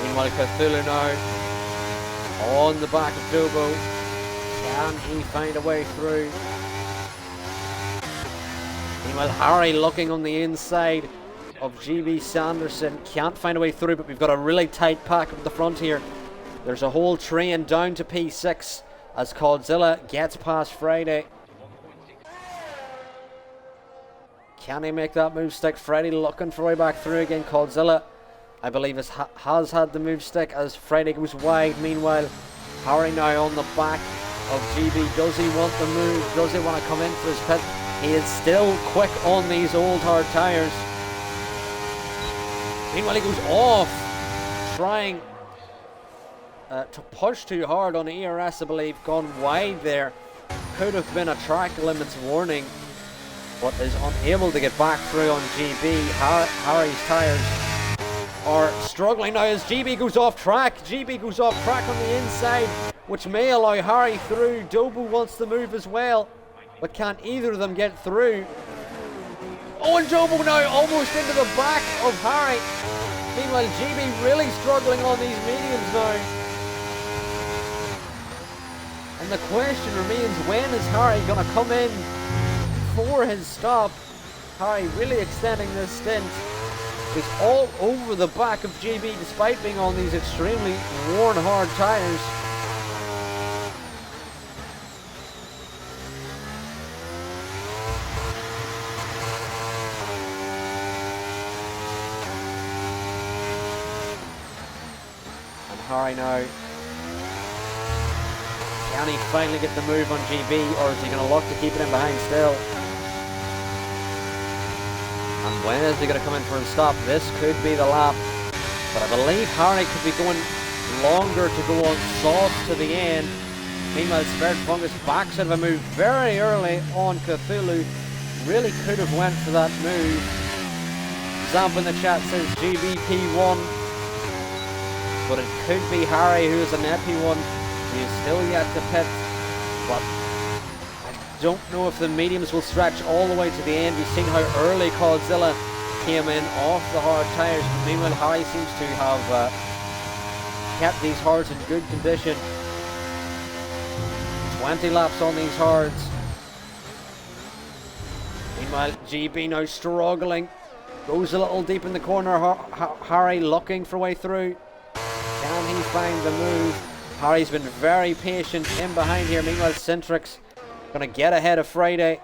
Meanwhile, Cthulhu now on the back of Dobo. Can he find a way through? Meanwhile, Harry looking on the inside of GB Sanderson. Can't find a way through, but we've got a really tight pack at the front here. There's a whole train down to P6 as Podzilla gets past Friday. Can he make that move stick? Friday looking for a way back through again. Podzilla, I believe, has had the move stick as Friday goes wide. Meanwhile, Harry now on the back of GB. Does he want the move? Does he want to come in for his pit? He is still quick on these old hard tyres. Meanwhile, he goes off, trying to push too hard on the ERS, I believe. Gone wide there. Could have been a track limits warning, but is unable to get back through on GB. Harry's tyres are struggling now as GB goes off track. GB goes off track on the inside, which may allow Harry through. Dobo wants the move as well, but can't either of them get through. Oh, and Dobo now almost into the back of Harry. Meanwhile, GB really struggling on these mediums now. And the question remains, when is Harry going to come in for his stop? Harry really extending this stint. He's all over the back of GB despite being on these extremely worn hard tyres. And Harry now, can he finally get the move on GB, or is he going to look to keep it in behind still? And when is he going to come in for a stop? This could be the lap, but I believe Harry could be going longer to go on soft to the end. Meanwhile, Spared Fungus backs out of a move very early on Cthulhu. Really could have went for that move. Zamp in the chat says GBP1, but it could be Harry who is an EP1. He is still yet to pit, but I don't know if the mediums will stretch all the way to the end. We've seen how early Coldzilla came in off the hard tyres, but meanwhile Harry seems to have kept these hards in good condition. 20 laps on these hards. Meanwhile, GB now struggling. Goes a little deep in the corner. Harry looking for a way through. Can he find the move? Harry's been very patient in behind here. Meanwhile, Centrix going to get ahead of Friday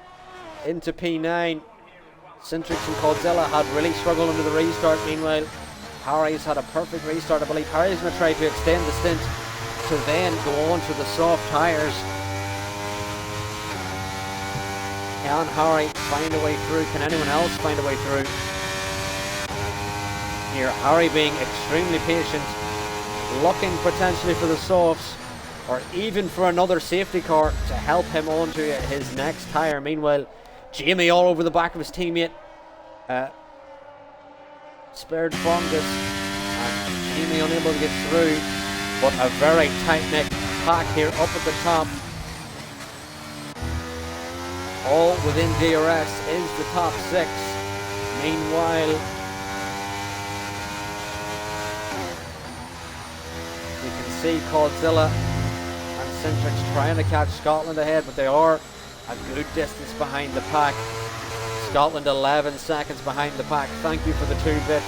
into P9. Centrix and Coldzilla had really struggled under the restart. Meanwhile, Harry's had a perfect restart. I believe Harry's going to try to extend the stint to then go on to the soft tyres. Can Harry find a way through? Can anyone else find a way through? Here, Harry being extremely patient, looking potentially for the softs, or even for another safety car to help him onto his next tyre. Meanwhile, Jamie all over the back of his teammate, Spared Fungus, and Jamie unable to get through, but a very tight-knit pack here up at the top. All within DRS is the top 6. Meanwhile, you can see Coldzilla and Centrix trying to catch Scotland ahead, but they are a good distance behind the pack. Scotland 11 seconds behind the pack. Thank you for the 2 bits,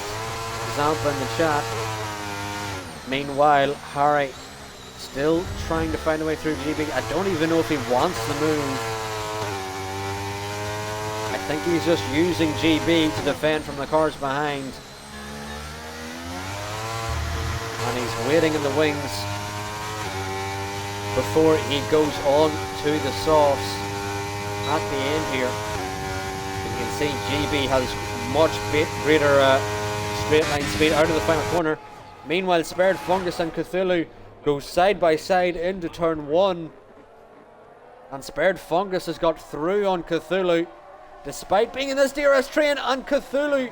Zampa in the chat. Meanwhile, Harry still trying to find a way through GB. I don't even know if he wants the move. I think he's just using GB to defend from the cars behind. And he's waiting in the wings before he goes on to the softs at the end here. You can see GB has much greater straight line speed out of the final corner. Meanwhile, Spared Fungus and Cthulhu go side by side into turn 1. And Spared Fungus has got through on Cthulhu despite being in this DRS train, and Cthulhu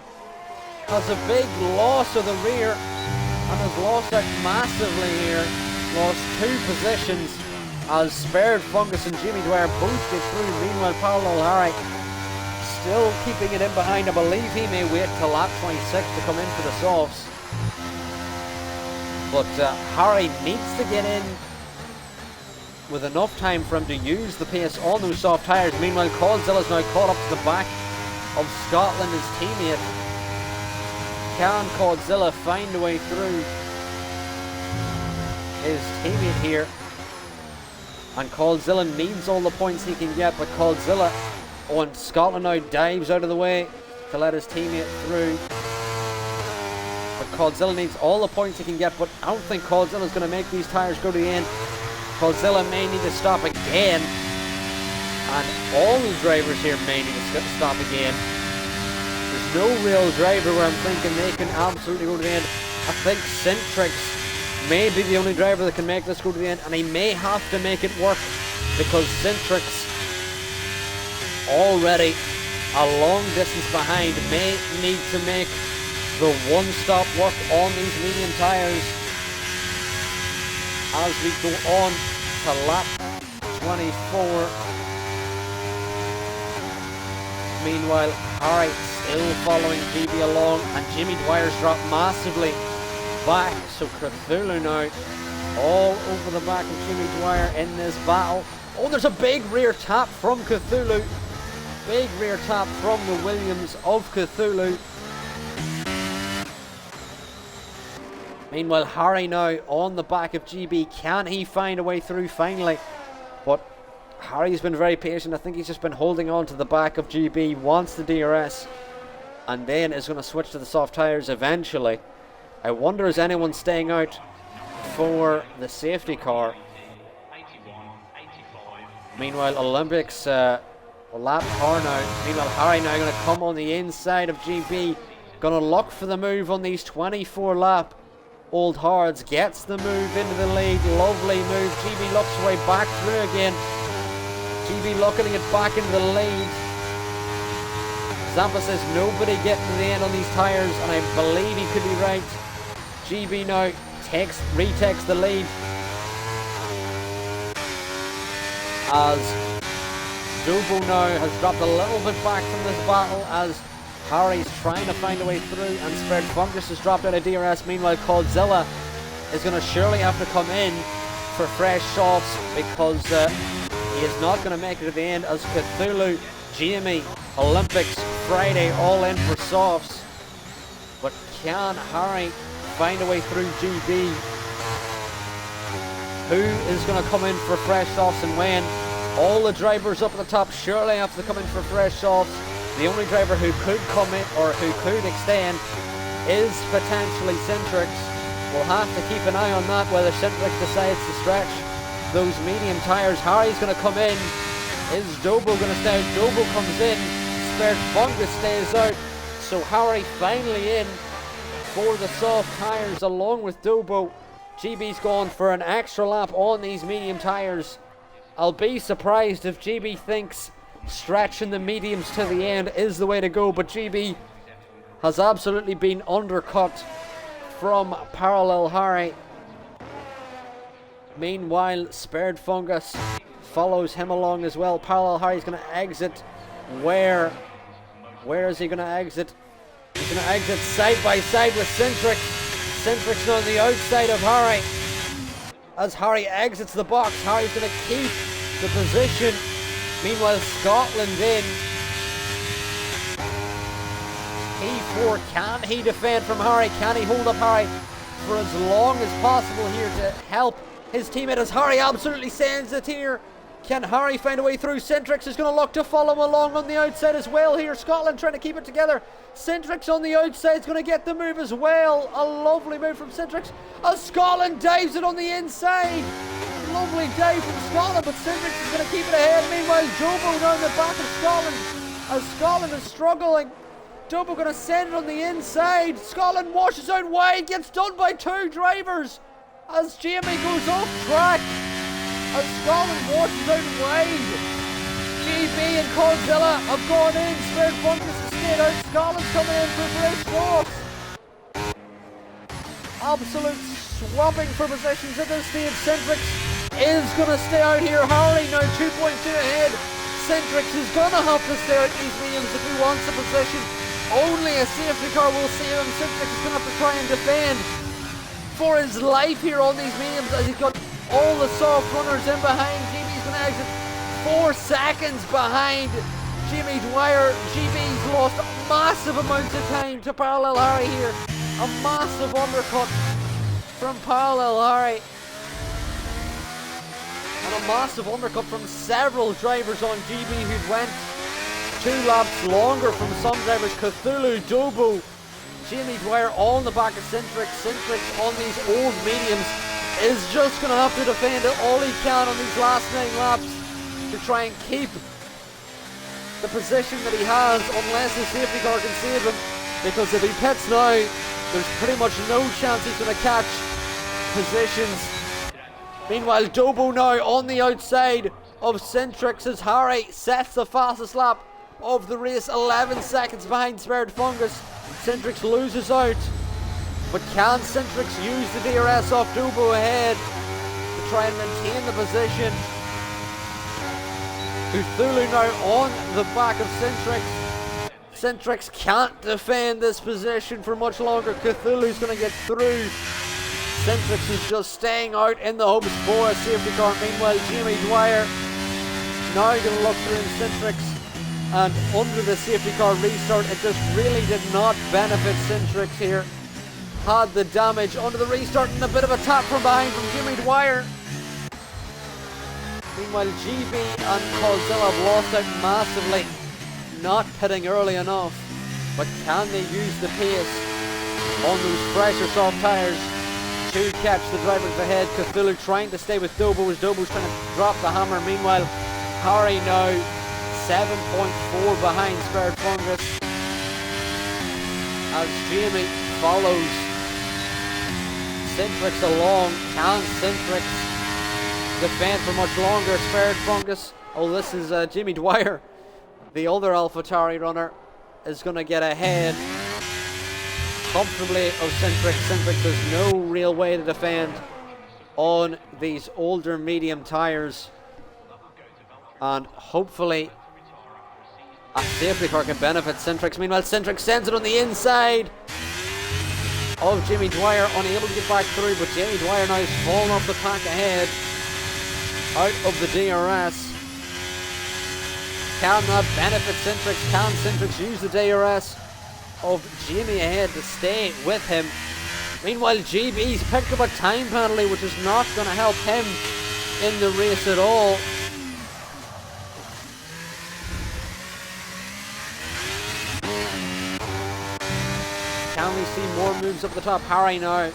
has a big loss of the rear and has lost out massively here. Lost 2 positions as Spared Fungus and Jimmy Dwyer both get through. Meanwhile, Parallel Harry still keeping it in behind. I believe he may wait till lap 26 to come in for the softs. But Harry needs to get in with enough time for him to use the pace on those soft tyres. Meanwhile, Coldzilla's now caught up to the back of Scotland, his teammate. Can Coldzilla find a way through his teammate here? And Coldzilla needs all the points he can get, but Coldzilla on Scotland now dives out of the way to let his teammate through. But Coldzilla needs all the points he can get, but I don't think Coldzilla's going to make these tyres go to the end. Coldzilla may need to stop again, and all the drivers here may need to stop again. There's no real driver where I'm thinking they can absolutely go to the end. I think Centrix may be the only driver that can make this go to the end, and he may have to make it work because Centrix, already a long distance behind, may need to make the one-stop work on these medium tyres as we go on to lap 24. Meanwhile, Harry still following GB along, and Jimmy Dwyer's dropped massively back, so Cthulhu now all over the back of Jimmy Dwyer in this battle. Oh, there's a big rear tap from Cthulhu. Big rear tap from the Williams of Cthulhu. Meanwhile, Harry now on the back of GB. Can he find a way through finally? But Harry's been very patient. I think he's just been holding on to the back of GB, wants the DRS, and then is going to switch to the soft tyres eventually. I wonder, is anyone staying out for the safety car? Meanwhile, Olympics lap car now. Meanwhile, Harry now going to come on the inside of GB. Going to look for the move on these 24 lap Old Hards gets the move into the lead. Lovely move. GB looks way back through again. GB looking to get back into the lead. Zampa says nobody getting to the end on these tyres, and I believe he could be right. GB now retakes the lead as Dobo now has dropped a little bit back from this battle as Harry's trying to find a way through, and Spared Fungus has dropped out of DRS. Meanwhile, Coldzilla is going to surely have to come in for fresh softs because he is not going to make it to the end as Cthulhu, Jamie, Olympics, Friday all in for softs. But can Harry find a way through GB? Who is going to come in for fresh softs and when? All the drivers up at the top surely have to come in for fresh softs. The only driver who could come in or who could extend is potentially Centrix. We'll have to keep an eye on that, whether Centrix decides to stretch those medium tyres. Harry's going to come in. Is Dobo going to stay out? Dobo comes in. Spared Fungus stays out. So Harry finally in for the soft tyres along with Dobo. GB's gone for an extra lap on these medium tyres. I'll be surprised if GB thinks stretching the mediums to the end is the way to go, but GB has absolutely been undercut from Parallel Harry. Meanwhile, Spared Fungus follows him along as well. Parallel Harry's going to exit. Where is he going to exit? He's going to exit side by side with Centrix. Centrix on the outside of Harry. As Harry exits the box, Harry's going to keep the position. Meanwhile, Scotland in. P4, can he defend from Harry? Can he hold up Harry for as long as possible here to help his teammate as Harry absolutely sends it here? Can Harry find a way through? Centrix is going to look to follow him along on the outside as well here. Scotland trying to keep it together. Centrix on the outside is going to get the move as well. A lovely move from Centrix as Scotland dives it on the inside. Lovely dive from Scotland, but Centrix is going to keep it ahead. Meanwhile, Dobo down the back of Scotland as Scotland is struggling. Dobo going to send it on the inside. Scotland washes out wide, gets done by two drivers as Jamie goes off track. As Scotland washes out wide. GB and Coldzilla have gone in. Spared Fungus has stayed out. Scotland's coming in for break fourth. Absolute swapping for positions at this stage. Centrix is going to stay out here. Harry now 2.2 ahead. Centrix is going to have to stay out these mediums if he wants a position. Only a safety car will save him. Centrix is going to have to try and defend for his life here on these mediums as he's got all the soft runners in behind. GB's going to exit 4 seconds behind Jimmy Dwyer. GB's lost massive amounts of time to Parallel Harry here. A massive undercut from Parallel Harry. And a massive undercut from several drivers on GB who'd went 2 laps longer from some drivers. Cthulhu, Dobo, Jimmy Dwyer on the back of Centrix. Centrix on these old mediums is just going to have to defend it all he can on these last 9 laps to try and keep the position that he has unless his safety car can save him, because if he pits now there's pretty much no chance he's going to catch positions. Meanwhile, Dobo now on the outside of Centrix as Harry sets the fastest lap of the race, 11 seconds behind Spared Fungus. Centrix loses out. But can Centrix use the DRS off Dobo ahead to try and maintain the position? Cthulhu now on the back of Centrix. Centrix can't defend this position for much longer. Cthulhu's going to get through. Centrix is just staying out in the hopes for a safety car. Meanwhile, Jamie Dwyer now going to look through Centrix, and under the safety car restart, it just really did not benefit Centrix here. Had the damage under the restart and a bit of a tap from behind from Jimmy Dwyer. Meanwhile, GB and Coldzilla have lost out massively, not pitting early enough. But can they use the pace on those fresher soft tyres to catch the drivers ahead? Cthulhu trying to stay with Dobo as Dobo's trying to drop the hammer. Meanwhile, Harry now 7.4 behind Spared Fungus as Jamie follows Centrix along. Can Centrix defend for much longer? Spared Fungus. Oh, this is Jimmy Dwyer. The other AlphaTauri runner is going to get ahead comfortably of Centrix. Centrix has no real way to defend on these older medium tyres. And hopefully a safety car can benefit Centrix. Meanwhile, Centrix sends it on the inside of Jimmy Dwyer, unable to get back through, but Jimmy Dwyer now has fallen off the pack ahead, out of the DRS. Can that benefit Centrix? Can Centrix use the DRS of Jimmy ahead to stay with him? Meanwhile, GB's picked up a time penalty, which is not going to help him in the race at all. Can we see more moves up the top? Harry now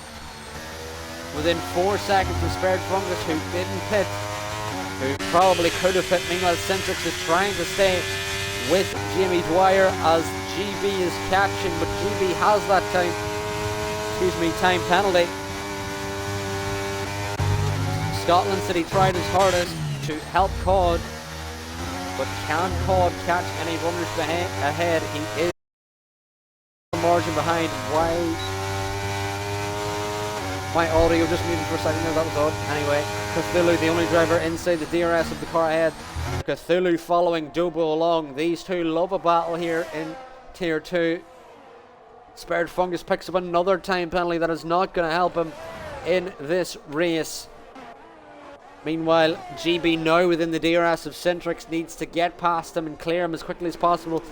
within 4 seconds of Spared Fungus, who didn't pit, who probably could have pit. Meanwhile, Centrix is trying to stay with Jimmy Dwyer as GB is catching, but GB has that time penalty. Scotland City tried his hardest to help Cod, but can Cod catch any runners ahead? He is margin behind. Why my audio just muted for a second there, that was odd. Anyway, Cthulhu, the only driver inside the DRS of the car ahead. Cthulhu following Dobo along. These two love a battle here in Tier 2. Spared Fungus picks up another time penalty that is not going to help him in this race. Meanwhile, GB now within the DRS of Centrix needs to get past him and clear him as quickly as possible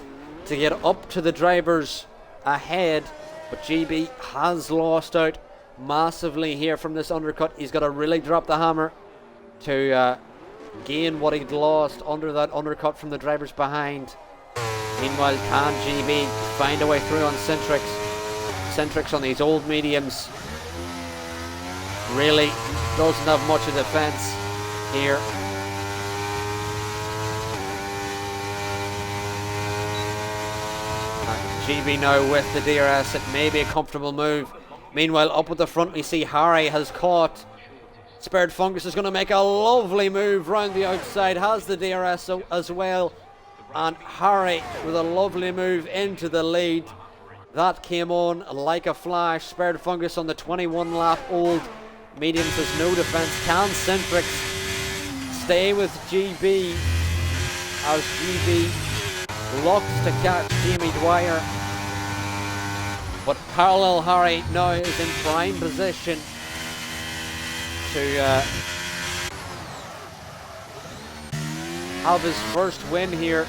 to get up to the drivers ahead, but GB has lost out massively here from this undercut. He's got to really drop the hammer to gain what he'd lost under that undercut from the drivers behind. Meanwhile, can GB find a way through on Centrix? Centrix on these old mediums really doesn't have much of defense here. GB now with the DRS, it may be a comfortable move. Meanwhile, up at the front we see Harry has caught. Spared Fungus is going to make a lovely move round the outside, has the DRS as well. And Harry with a lovely move into the lead. That came on like a flash. Spared Fungus on the 21 lap old mediums has no defence. Can Centrix stay with GB as GB looks to catch Jimmy Dwyer, but Parallel Harry now is in prime position to have his first win here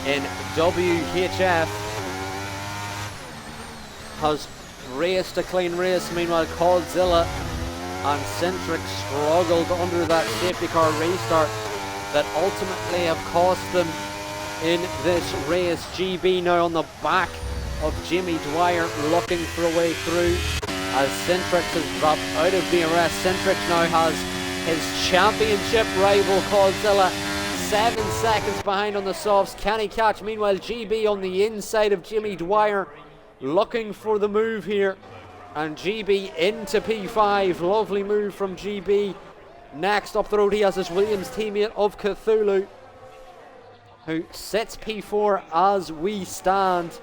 in WHF. Has raced a clean race. Meanwhile, Codzilla and Centrix struggled under that safety car restart that ultimately have cost them in this race. GB now on the back of Jimmy Dwyer looking for a way through as Centrix has dropped out of DRS. Centrix now has his championship rival Codzilla 7 seconds behind on the softs. Can he catch? Meanwhile, GB on the inside of Jimmy Dwyer looking for the move here, and GB into P5. Lovely move from GB. Next up the road he has his Williams teammate of Cthulhu, who sits P4 as we stand.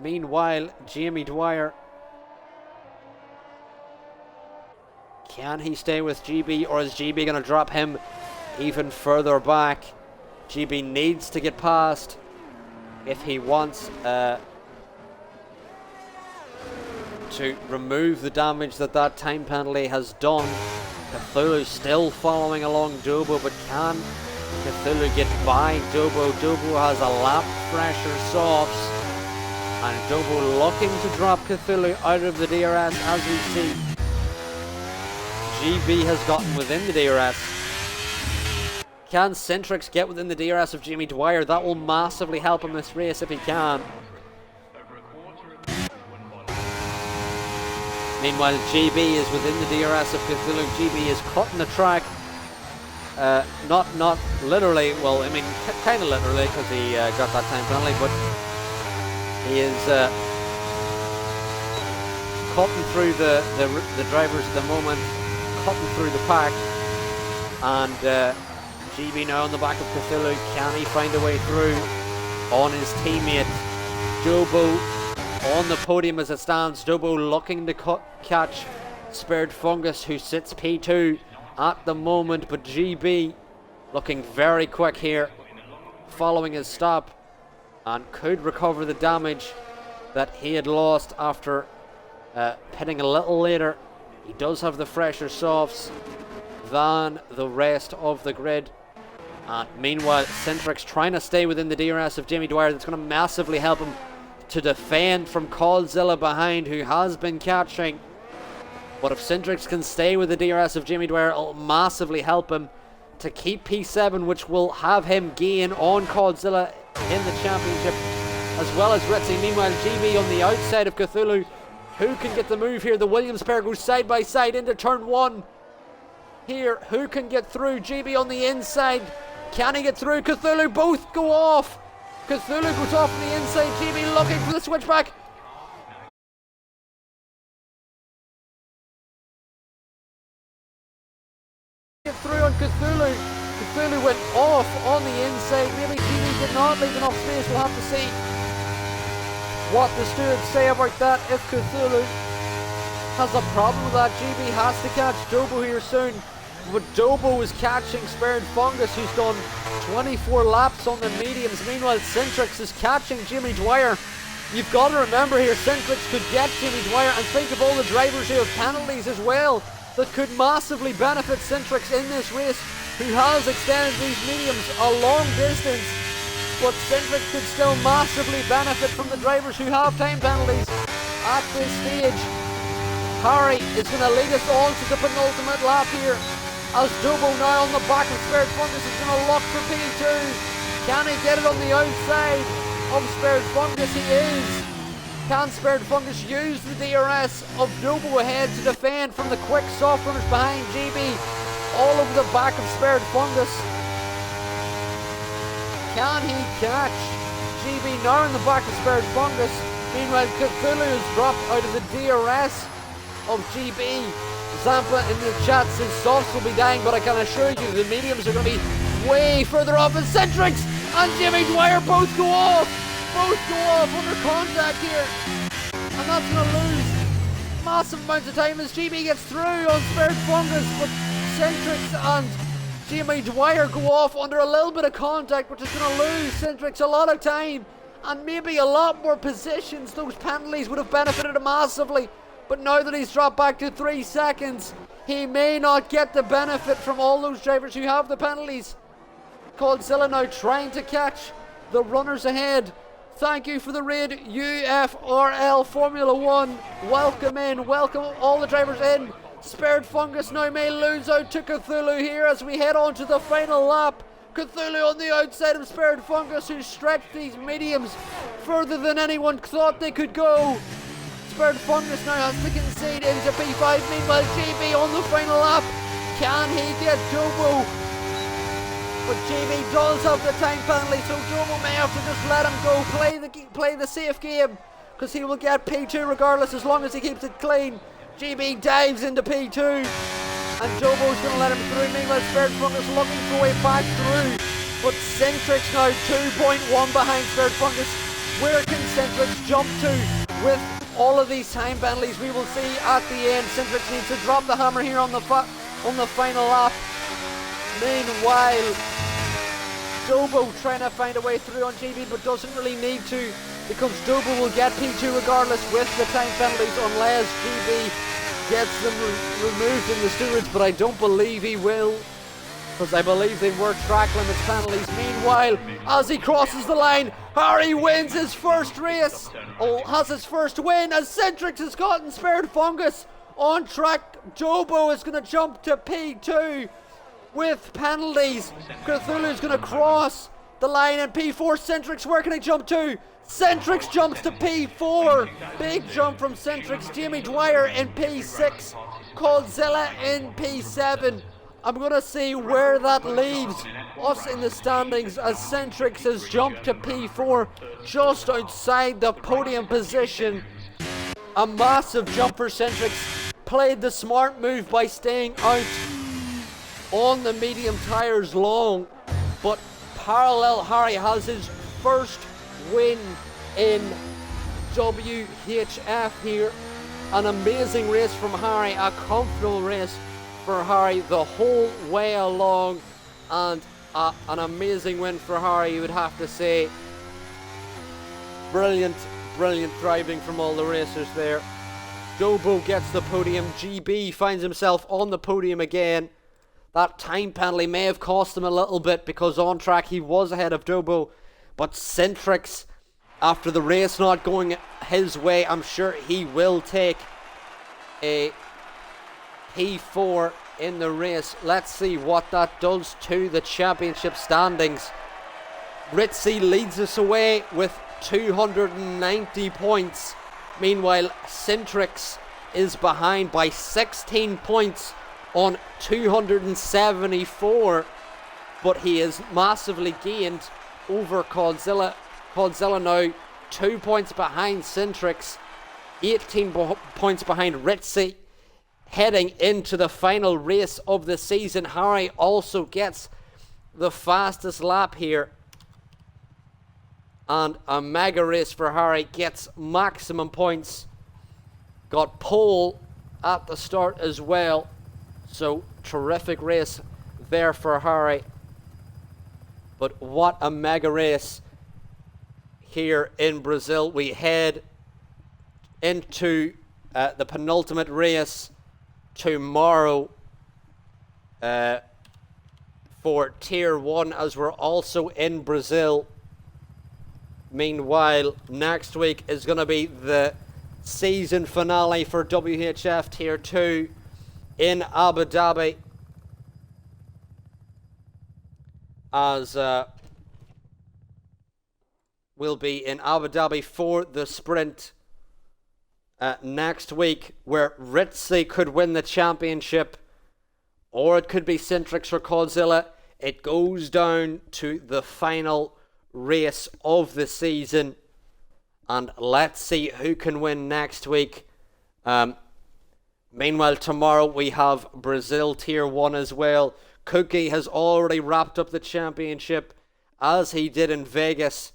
Meanwhile, Jimmy Dwyer, can he stay with GB, or is GB going to drop him even further back? GB needs to get past if he wants to remove the damage that time penalty has done. Cthulhu still following along Dobo, but can Cthulhu get by Dobo? Dobo has a lap fresher softs, and Dobo looking to drop Cthulhu out of the DRS as we see. GB has gotten within the DRS. Can Centrix get within the DRS of Jimmy Dwyer? That will massively help him this race if he can. Meanwhile, GB is within the DRS of Cthulhu. GB is cutting the track Not literally, well, I mean, kind of literally, because he got that time penalty, but he is cutting through the drivers at the moment, cutting through the pack, and GB now on the back of Cthulhu. Can he find a way through on his teammate Jobo on the podium as it stands? Jobo looking to catch Spared Fungus, who sits P2 at the moment, but GB looking very quick here following his stop and could recover the damage that he had lost after pitting a little later. He does have the fresher softs than the rest of the grid, and meanwhile Centrix trying to stay within the DRS of Jimmy Dwyer. That's going to massively help him to defend from Coldzilla behind, who has been catching. But if Centrix can stay with the DRS of Jimmy Dwyer, it'll massively help him to keep P7, which will have him gain on Coldzilla in the championship, as well as Ritzy. Meanwhile, GB on the outside of Cthulhu. Who can get the move here? The Williams pair goes side by side into turn 1. Here, who can get through? GB on the inside. Can he get through? Cthulhu, both go off. Cthulhu goes off on the inside. GB looking for the switchback. Through on Cthulhu. Cthulhu went off on the inside. Maybe GB did not leave enough space. We'll have to see what the stewards say about that. If Cthulhu has a problem with that, GB has to catch Jobo here soon. But Jobo is catching Spared Fungus, who's done 24 laps on the mediums. Meanwhile, Centrix is catching Jimmy Dwyer. You've got to remember here, Centrix could get Jimmy Dwyer, and think of all the drivers who have penalties as well that could massively benefit Centrix in this race, who has extended these mediums a long distance. But Centrix could still massively benefit from the drivers who have time penalties at this stage. Harry is going to lead us on to the penultimate lap here, as Jobo now on the back of Spared Fungus is going to look for P2. Can he get it on the outside of Spared Fungus? He is. Can Spared Fungus use the DRS of Jobo ahead to defend from the quick soft runners behind GB all over the back of Spared Fungus? Can he catch GB now in the back of Spared Fungus? Meanwhile, Cthulhu has dropped out of the DRS of GB. Zampa in the chat says softs will be dying, but I can assure you the mediums are going to be way further off. And Centrix and Jimmy Dwyer both go off under contact here, and that's going to lose massive amounts of time as GB gets through on Spared Fungus. But Centrix and Jimmy Dwyer go off under a little bit of contact, which is going to lose Centrix a lot of time and maybe a lot more positions. Those penalties would have benefited him massively. But now that he's dropped back to 3 seconds, he may not get the benefit from all those drivers who have the penalties. Coldzilla now trying to catch the runners ahead. Thank you for the raid, UFRL Formula 1. Welcome in, welcome all the drivers in. Spared Fungus now may lose out to Cthulhu here as we head on to the final lap. Cthulhu on the outside of Spared Fungus, who stretched these mediums further than anyone thought they could go. Spared Fungus now has to concede into P5. Meanwhile, GB on the final lap. Can he get Jobo? But GB does have the time penalty, so Jobo may have to just let him go. Play the safe game, because he will get P2 regardless as long as he keeps it clean. GB dives into P2, and Jobo's going to let him through. Meanwhile, Spared Fungus looking for a way back through. But Centrix now 2.1 behind Spared Fungus. Where can Centrix jump to with all of these time penalties? We will see at the end. Centrix needs to drop the hammer here on the final lap. Meanwhile, Jobo trying to find a way through on GB, but doesn't really need to, because Jobo will get P2 regardless with the time penalties unless GB gets them removed in the stewards, but I don't believe he will, because I believe they were track limits penalties. Meanwhile, as he crosses the line, Harry wins his first race, has his first win, as Centrix has gotten Spared Fungus on track. Jobo is going to jump to P2 with penalties. Cthulhu's going to cross the line in P4. Centrix, where can he jump to? Centrix jumps to P4. Big jump from Centrix. Jimmy Dwyer in P6. Coldzilla in P7. I'm going to see where that leaves us in the standings, as Centrix has jumped to P4 just outside the podium position. A massive jump for Centrix. Played the smart move by staying out on the medium tyres long, but Parallel Harry has his first win in WHF here. An amazing race from Harry, a comfortable race for Harry the whole way along, and an amazing win for Harry, you would have to say. Brilliant driving from all the racers there. Dobo gets the podium. GB finds himself on the podium again. That time penalty may have cost him a little bit, because on track he was ahead of Dobo, but Centrix, after the race not going his way, I'm sure he will take a P4 in the race. Let's see what that does to the championship standings. Ritzy leads us away with 290 points. Meanwhile, Centrix is behind by 16 points on 274, but he has massively gained over Codzilla. Codzilla now 2 points behind Centrix, 18 points behind Ritzy. Heading into the final race of the season, Harry also gets the fastest lap here, and a mega race for Harry, gets maximum points. Got pole at the start as well, so terrific race there for Harry. But what a mega race here in Brazil. We head into the penultimate race tomorrow for Tier 1, as we're also in Brazil. Meanwhile, next week is going to be the season finale for WHF Tier 2 in Abu Dhabi, as we'll be in Abu Dhabi for the sprint next week, where Ritzy could win the championship, or it could be Centrix or Codzilla. It goes down to the final race of the season, and let's see who can win next week. Meanwhile, tomorrow we have Brazil Tier 1 as well. Cookie has already wrapped up the championship, as he did in Vegas,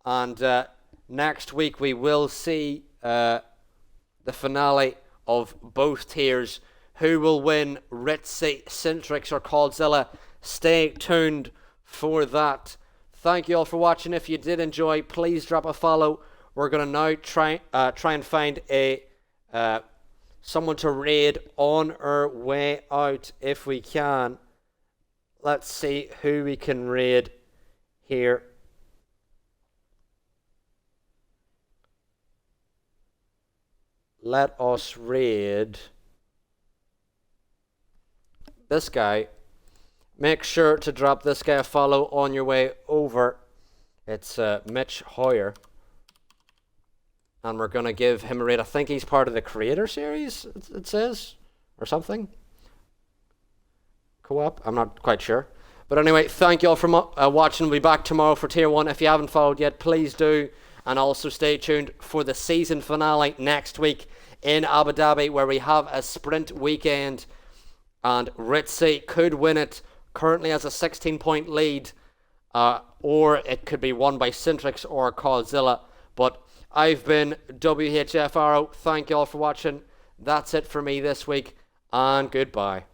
and next week we will see the finale of both tiers. Who will win, Ritzy, Centrix or Codzilla? Stay tuned for that. Thank you all for watching. If you did enjoy, please drop a follow. We're going to now try and find a someone to raid on our way out if we can. Let's see who we can raid here. Let us raid this guy. Make sure to drop this guy a follow on your way over. It's Mitch Hoyer. And we're going to give him a raid. I think he's part of the Creator Series, it says, or something. Co-op? I'm not quite sure. But anyway, thank you all for watching. We'll be back tomorrow for Tier 1. If you haven't followed yet, please do. And also stay tuned for the season finale next week in Abu Dhabi, where we have a sprint weekend. And Ritzy could win it. Currently has a 16-point lead. Or it could be won by Centrix or Codzilla. But I've been WHF Arrow. Thank you all for watching. That's it for me this week. And goodbye.